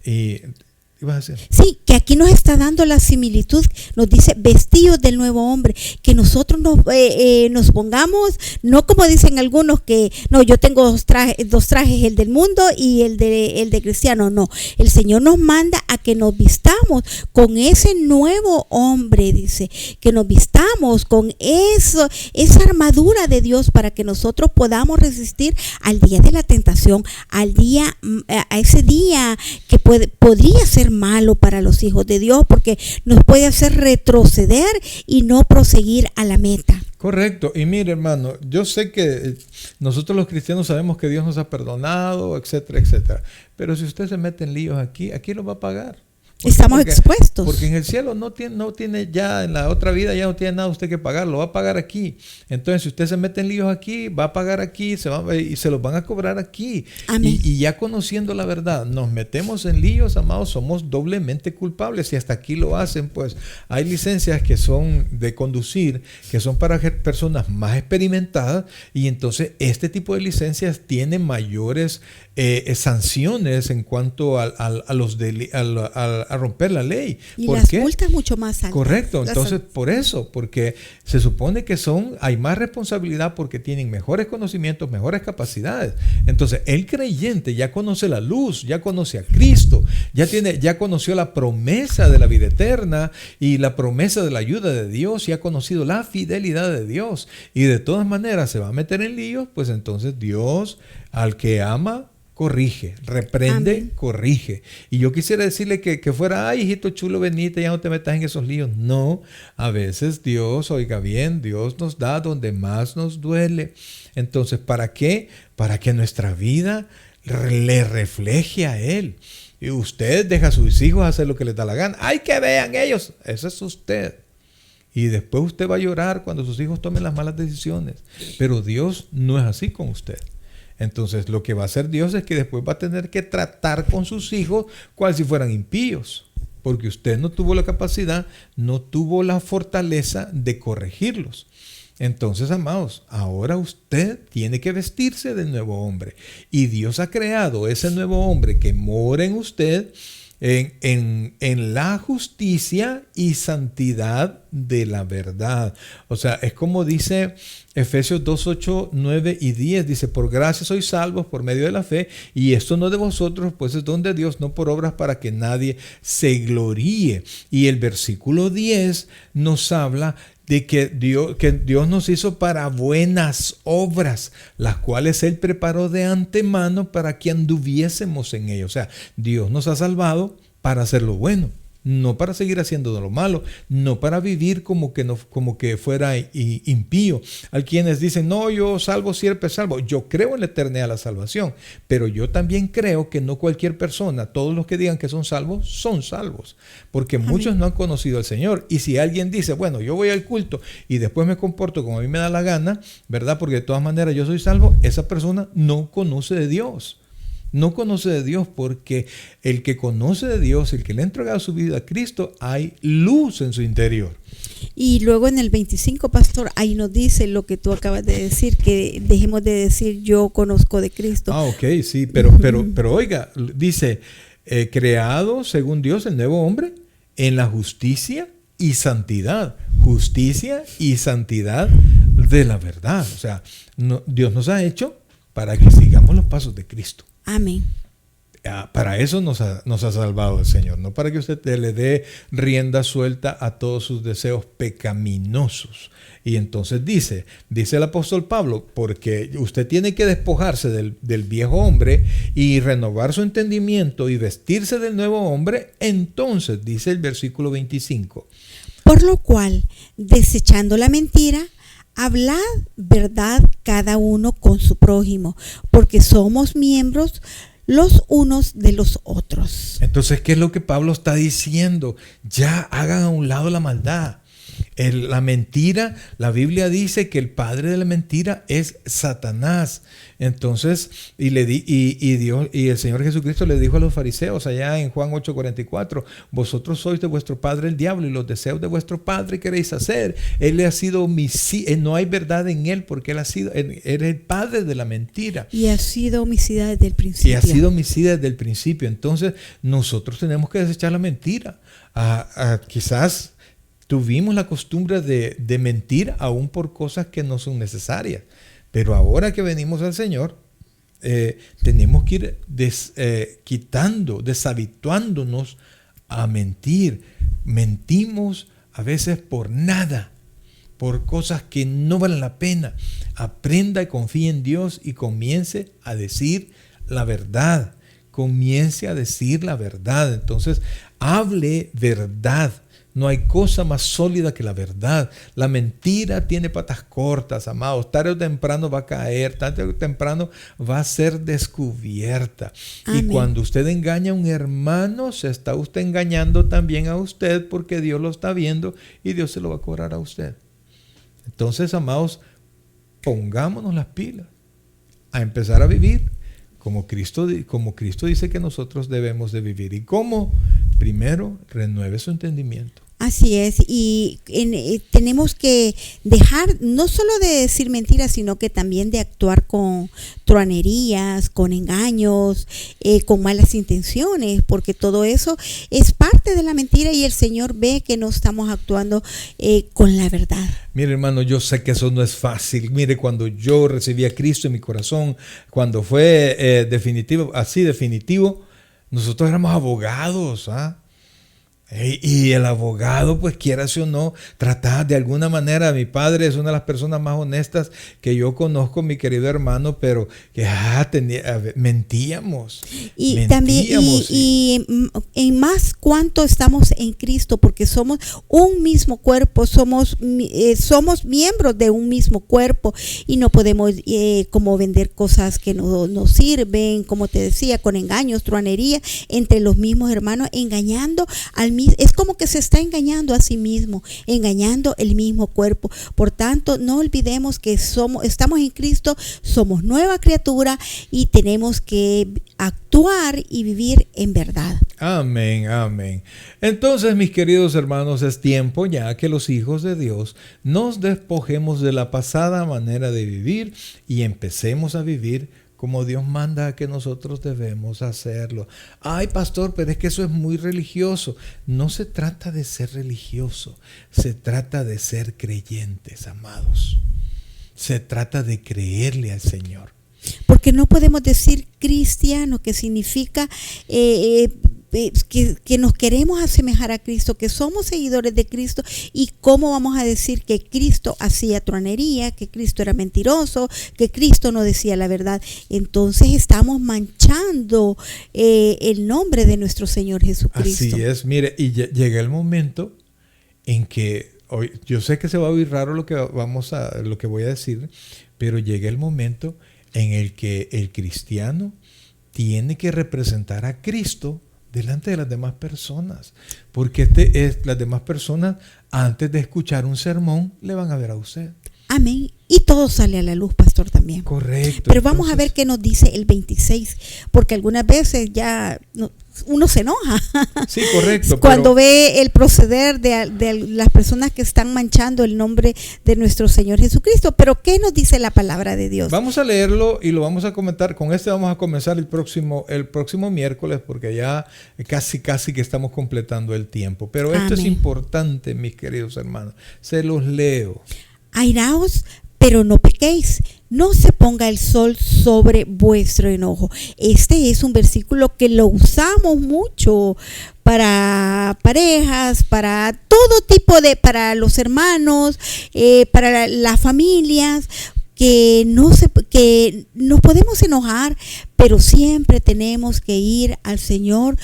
Amén. ibas a decir. Sí, que aquí nos está dando la similitud, nos dice vestidos del nuevo hombre, que nosotros nos pongamos, no como dicen algunos que, no, yo tengo dos trajes, el del mundo y el de cristiano, no, el Señor nos manda a que nos vistamos con ese nuevo hombre, dice, que nos vistamos con esa armadura de Dios para que nosotros podamos resistir al día de la tentación, a ese día que podría ser malo para los hijos de Dios, porque nos puede hacer retroceder y no proseguir a la meta. Correcto. Y mire, hermano, yo sé que nosotros los cristianos sabemos que Dios nos ha perdonado, etcétera, etcétera. Pero si usted se mete en líos aquí lo va a pagar. Estamos expuestos. Porque en el cielo no tiene ya, en la otra vida ya no tiene nada usted que pagar, lo va a pagar aquí. Entonces, si usted se mete en líos aquí, va a pagar aquí, y se los van a cobrar aquí. Amén. Y ya conociendo la verdad, nos metemos en líos, amados, somos doblemente culpables. Y hasta aquí lo hacen, pues hay licencias que son de conducir, que son para personas más experimentadas, y entonces este tipo de licencias tienen mayores sanciones en cuanto a romper la ley. Y las multas mucho más altas. Correcto, entonces por eso, porque se supone que hay más responsabilidad porque tienen mejores conocimientos, mejores capacidades. Entonces el creyente ya conoce la luz, ya conoce a Cristo, ya conoció la promesa de la vida eterna y la promesa de la ayuda de Dios, y ha conocido la fidelidad de Dios, y de todas maneras se va a meter en líos. Pues entonces Dios, al que ama, corrige, reprende, amén, corrige. Y yo quisiera decirle que fuera, ay, hijito chulo, venite, ya no te metas en esos líos. No, a veces Dios, oiga bien, Dios nos da donde más nos duele. Entonces, ¿para qué? Para que nuestra vida le refleje a Él. Y usted deja a sus hijos hacer lo que les da la gana. ¡Ay, que vean ellos! Ese es usted. Y después usted va a llorar cuando sus hijos tomen las malas decisiones. Pero Dios no es así con usted. Entonces lo que va a hacer Dios es que después va a tener que tratar con sus hijos cual si fueran impíos, porque usted no tuvo la capacidad, no tuvo la fortaleza de corregirlos. Entonces, amados, ahora usted tiene que vestirse del nuevo hombre, y Dios ha creado ese nuevo hombre que mora en usted en la justicia y santidad de la verdad. O sea, es como dice Efesios 2, 8, 9 y 10. Dice, por gracia sois salvos por medio de la fe, y esto no de vosotros, pues es don de Dios, no por obras, para que nadie se gloríe. Y el versículo 10 nos habla de que Dios nos hizo para buenas obras, las cuales Él preparó de antemano para que anduviésemos en ellas. O sea, Dios nos ha salvado para hacer lo bueno, no para seguir haciendo lo malo, no para vivir como que fuera impío. Hay quienes dicen, no, yo salvo siempre salvo. Yo creo en la eternidad de la salvación, pero yo también creo que no cualquier persona, todos los que digan que son salvos, porque amén, muchos no han conocido al Señor. Y si alguien dice, bueno, yo voy al culto y después me comporto como a mí me da la gana, ¿verdad? Porque de todas maneras yo soy salvo, esa persona no conoce de Dios. No conoce de Dios, porque el que conoce de Dios, el que le ha entregado su vida a Cristo, hay luz en su interior. Y luego en el 25, pastor, ahí nos dice lo que tú acabas de decir, que dejemos de decir yo conozco de Cristo. Ah, ok, sí, pero oiga, dice, creado según Dios el nuevo hombre en la justicia y santidad. Justicia y santidad de la verdad. O sea, Dios nos ha hecho para que sigamos los pasos de Cristo. Amén. Para eso nos ha salvado el Señor, no para que usted le dé rienda suelta a todos sus deseos pecaminosos. Y entonces dice el apóstol Pablo, porque usted tiene que despojarse del viejo hombre y renovar su entendimiento y vestirse del nuevo hombre. Entonces, dice el versículo 25. Por lo cual, desechando la mentira, hablad verdad cada uno con su prójimo, porque somos miembros los unos de los otros. Entonces, ¿qué es lo que Pablo está diciendo? Ya hagan a un lado la maldad. La mentira, la Biblia dice que el padre de la mentira es Satanás. Entonces, Dios, y el Señor Jesucristo le dijo a los fariseos allá en Juan 8:44, vosotros sois de vuestro padre el diablo y los deseos de vuestro padre queréis hacer. Él ha sido homicida, no hay verdad en él porque él es el padre de la mentira. Y ha sido homicida desde el principio. Y ha sido homicida desde el principio. Entonces, nosotros tenemos que desechar la mentira. Quizás tuvimos la costumbre de mentir aún por cosas que no son necesarias. Pero ahora que venimos al Señor, tenemos que ir deshabituándonos a mentir. Mentimos a veces por nada, por cosas que no valen la pena. Aprenda y confíe en Dios y comience a decir la verdad. Comience a decir la verdad. Entonces, hable verdad. No hay cosa más sólida que la verdad. La mentira tiene patas cortas, amados. Tarde o temprano va a caer, tarde o temprano va a ser descubierta. Amén. Y cuando usted engaña a un hermano, se está usted engañando también a usted porque Dios lo está viendo y Dios se lo va a cobrar a usted. Entonces, amados, pongámonos las pilas a empezar a vivir como Cristo dice que nosotros debemos de vivir. ¿Y cómo? Primero, renueve su entendimiento. Así es, y tenemos que dejar no solo de decir mentiras, sino que también de actuar con truanerías, con engaños, con malas intenciones, porque todo eso es parte de la mentira y el Señor ve que no estamos actuando con la verdad. Mire, hermano, yo sé que eso no es fácil. Mire, cuando yo recibí a Cristo en mi corazón, cuando fue definitivo, nosotros éramos abogados, y el abogado, pues quieras o no, trataba de alguna manera. Mi padre es una de las personas más honestas que yo conozco, mi querido hermano, pero que mentíamos. Y también, y en más cuanto estamos en Cristo, porque somos un mismo cuerpo, somos miembros de un mismo cuerpo y no podemos como vender cosas que no nos sirven, como te decía, con engaños, truanería entre los mismos hermanos, engañando al. Es como que se está engañando a sí mismo, engañando el mismo cuerpo. Por tanto, no olvidemos que estamos en Cristo, somos nueva criatura y tenemos que actuar y vivir en verdad. Amén, amén. Entonces, mis queridos hermanos, es tiempo ya que los hijos de Dios nos despojemos de la pasada manera de vivir y empecemos a vivir como Dios manda que nosotros debemos hacerlo. Ay, pastor, pero es que eso es muy religioso. No se trata de ser religioso, se trata de ser creyentes, amados. Se trata de creerle al Señor. Porque no podemos decir cristiano, que significa que nos queremos asemejar a Cristo, que somos seguidores de Cristo, y cómo vamos a decir que Cristo hacía truanería, que Cristo era mentiroso, que Cristo no decía la verdad. Entonces estamos manchando el nombre de nuestro Señor Jesucristo. Así es, mire, y llega el momento en que hoy, yo sé que se va a oír raro lo que voy a decir, pero llega el momento en el que el cristiano tiene que representar a Cristo delante de las demás personas, porque las demás personas, antes de escuchar un sermón, le van a ver a usted. Amén. Y todo sale a la luz, pastor, también. Correcto. Pero vamos a ver qué nos dice el 26, porque algunas veces ya uno se enoja. Sí, correcto. Cuando ve el proceder de las personas que están manchando el nombre de nuestro Señor Jesucristo. Pero ¿qué nos dice la palabra de Dios? Vamos a leerlo y lo vamos a comentar. Con vamos a comenzar el próximo miércoles, porque ya casi que estamos completando el tiempo. Pero esto es importante, mis queridos hermanos. Se los leo. Airaos, pero no pequéis, no se ponga el sol sobre vuestro enojo. Este es un versículo que lo usamos mucho para parejas, para todo tipo para los hermanos, para las familias, que nos podemos enojar, pero siempre tenemos que ir al Señor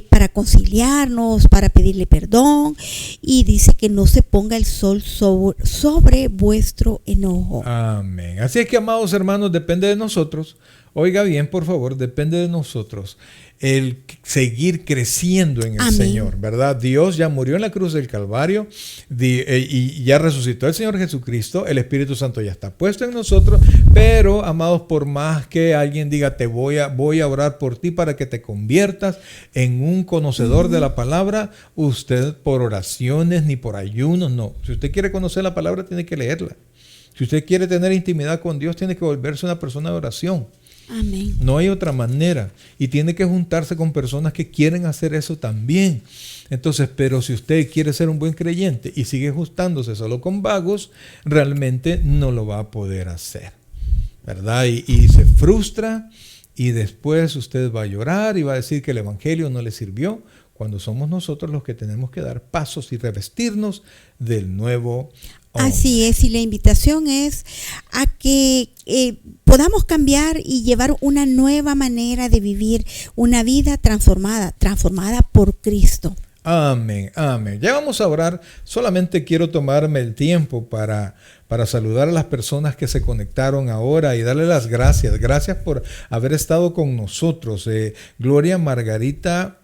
para conciliarnos, para pedirle perdón. Y dice que no se ponga el sol sobre vuestro enojo. Amén. Así es que, amados hermanos, depende de nosotros Oiga bien, por favor, depende de nosotros el seguir creciendo en el Amén. Señor, ¿verdad? Dios ya murió en la cruz del Calvario y ya resucitó el Señor Jesucristo. El Espíritu Santo ya está puesto en nosotros, pero, amados, por más que alguien diga, voy a orar por ti para que te conviertas en un conocedor de la palabra, usted por oraciones ni por ayunos, no. Si usted quiere conocer la palabra, tiene que leerla. Si usted quiere tener intimidad con Dios, tiene que volverse una persona de oración. Amén. No hay otra manera. Y tiene que juntarse con personas que quieren hacer eso también. Entonces, pero si usted quiere ser un buen creyente y sigue juntándose solo con vagos, realmente no lo va a poder hacer, ¿verdad? Y se frustra y después usted va a llorar y va a decir que el evangelio no le sirvió, cuando somos nosotros los que tenemos que dar pasos y revestirnos del nuevo hombre. Así es, y la invitación es a que podamos cambiar y llevar una nueva manera de vivir, una vida transformada por Cristo. Amén, amén. Ya vamos a orar. Solamente quiero tomarme el tiempo para saludar a las personas que se conectaron ahora y darle las gracias. Gracias por haber estado con nosotros. Gloria Margarita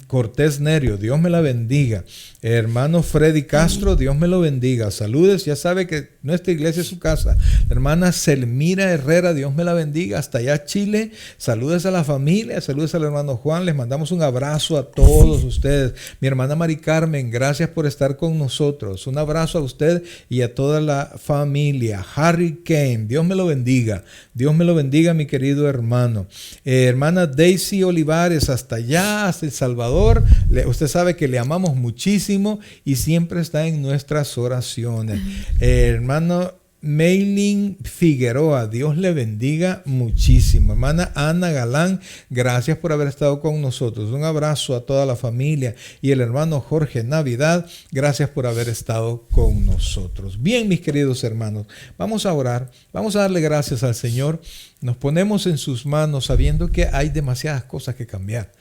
Cortés Nerio, Dios me la bendiga. Hermano Freddy Castro, Dios me lo bendiga. Saludes, ya sabe que nuestra iglesia es su casa. Hermana Selmira Herrera, Dios me la bendiga. Hasta allá Chile, saludes a la familia, saludes al hermano Juan. Les mandamos un abrazo a todos ustedes. Mi hermana Mari Carmen, gracias por estar con nosotros. Un abrazo a usted y a toda la familia. Harry Kane, Dios me lo bendiga. Dios me lo bendiga, mi querido hermano. Hermana Daisy Olivares, hasta allá, hasta El Salvador. Usted sabe que le amamos muchísimo y siempre está en nuestras oraciones. Hermano Maylin Figueroa, Dios le bendiga muchísimo. Hermana Ana Galán, gracias por haber estado con nosotros. Un abrazo a toda la familia. Y el hermano Jorge Navidad, gracias por haber estado con nosotros. Bien, mis queridos hermanos, vamos a orar, vamos a darle gracias al Señor. Nos ponemos en sus manos sabiendo que hay demasiadas cosas que cambiar.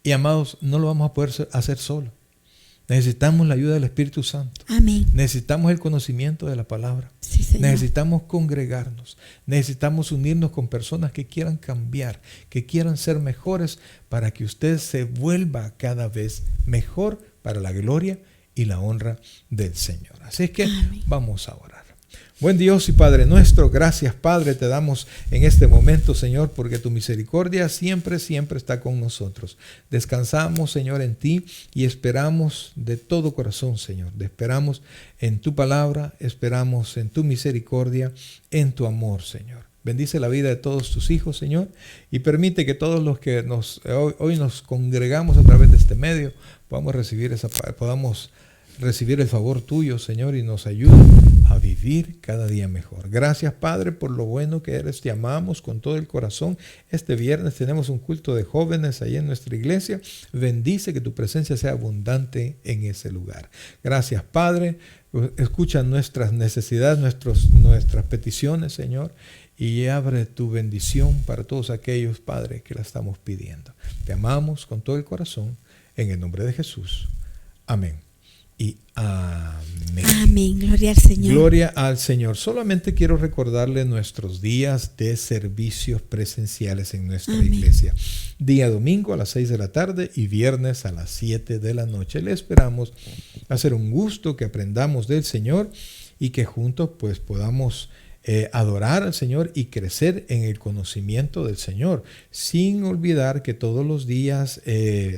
Y amados, no lo vamos a poder hacer solo. Necesitamos la ayuda del Espíritu Santo. Amén. Necesitamos el conocimiento de la palabra. Sí, Señor. Necesitamos congregarnos. Necesitamos unirnos con personas que quieran cambiar, que quieran ser mejores para que usted se vuelva cada vez mejor para la gloria y la honra del Señor. Así es que Amén. Vamos a orar. Buen Dios y Padre nuestro, gracias Padre te damos en este momento, Señor, porque tu misericordia siempre está con nosotros. Descansamos, Señor, en ti y esperamos de todo corazón, Señor. Esperamos en tu palabra, esperamos en tu misericordia, en tu amor, Señor. Bendice la vida de todos tus hijos, Señor, y permite que todos los que hoy nos congregamos a través de este medio podamos recibir el favor tuyo, Señor, y nos ayude a vivir cada día mejor. Gracias, Padre, por lo bueno que eres. Te amamos con todo el corazón. Este viernes tenemos un culto de jóvenes ahí en nuestra iglesia. Bendice que tu presencia sea abundante en ese lugar. Gracias, Padre. Escucha nuestras necesidades, nuestras peticiones, Señor, y abre tu bendición para todos aquellos, Padre, que la estamos pidiendo. Te amamos con todo el corazón. En el nombre de Jesús. Amén. Y amén. Amén, gloria al Señor. Gloria al Señor. Solamente quiero recordarle nuestros días de servicios presenciales en nuestra iglesia. Día domingo a las 6 de la tarde y viernes a las 7 de la noche. Le esperamos. Va a ser un gusto que aprendamos del Señor y que juntos pues podamos adorar al Señor y crecer en el conocimiento del Señor, sin olvidar que todos los días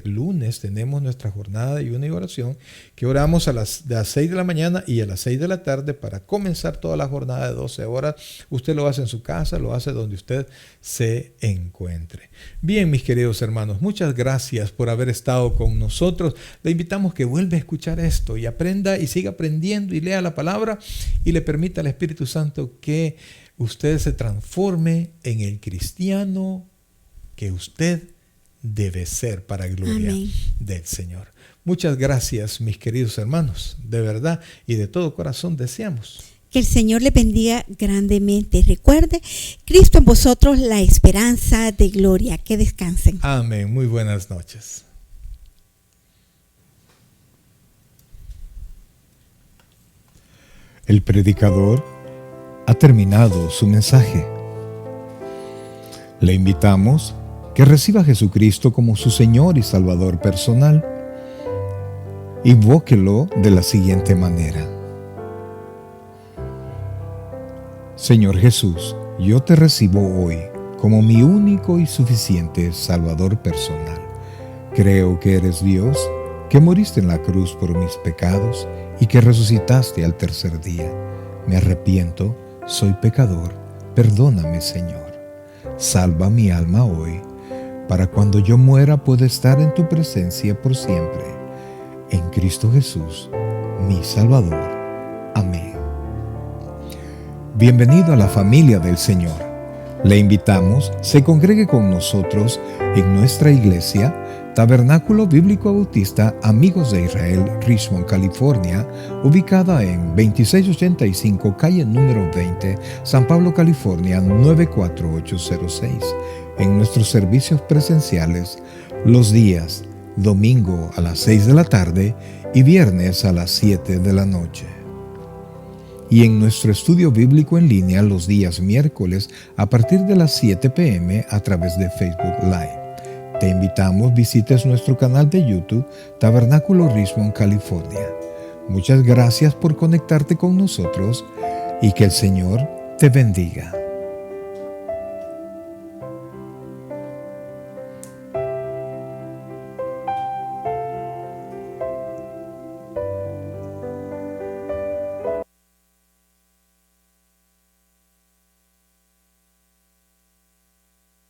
lunes tenemos nuestra jornada de ayuno y oración, que oramos a las 6 de la mañana y a las 6 de la tarde para comenzar toda la jornada de 12 horas. Usted lo hace en su casa, lo hace donde usted se encuentre. Bien, mis queridos hermanos, muchas gracias por haber estado con nosotros. Le invitamos que vuelva a escuchar esto y aprenda y siga aprendiendo y lea la palabra y le permita al Espíritu Santo que usted se transforme en el cristiano que usted debe ser para gloria Amén. del Señor. Muchas gracias, mis queridos hermanos. De verdad y de todo corazón deseamos que el Señor le bendiga grandemente. Recuerde, Cristo en vosotros, la esperanza de gloria. Que descansen. Amén. Muy buenas noches. El predicador ha terminado su mensaje. Le invitamos que reciba a Jesucristo como su Señor y Salvador personal. Invóquelo de la siguiente manera: Señor Jesús, yo te recibo hoy como mi único y suficiente Salvador personal. Creo que eres Dios, que moriste en la cruz por mis pecados y que resucitaste al tercer día. Me arrepiento, soy pecador, perdóname, Señor. Salva mi alma hoy, para cuando yo muera pueda estar en tu presencia por siempre. En Cristo Jesús, mi Salvador. Amén. Bienvenido a la familia del Señor. Le invitamos, se congregue con nosotros en nuestra iglesia, Tabernáculo Bíblico Bautista Amigos de Israel, Richmond, California, ubicada en 2685 calle número 20, San Pablo, California, 94806. En nuestros servicios presenciales, los días domingo a las 6 de la tarde y viernes a las 7 de la noche. Y en nuestro estudio bíblico en línea los días miércoles a partir de las 7 p.m. a través de Facebook Live. Te invitamos, visites nuestro canal de YouTube, Tabernáculo Richmond, California. Muchas gracias por conectarte con nosotros y que el Señor te bendiga.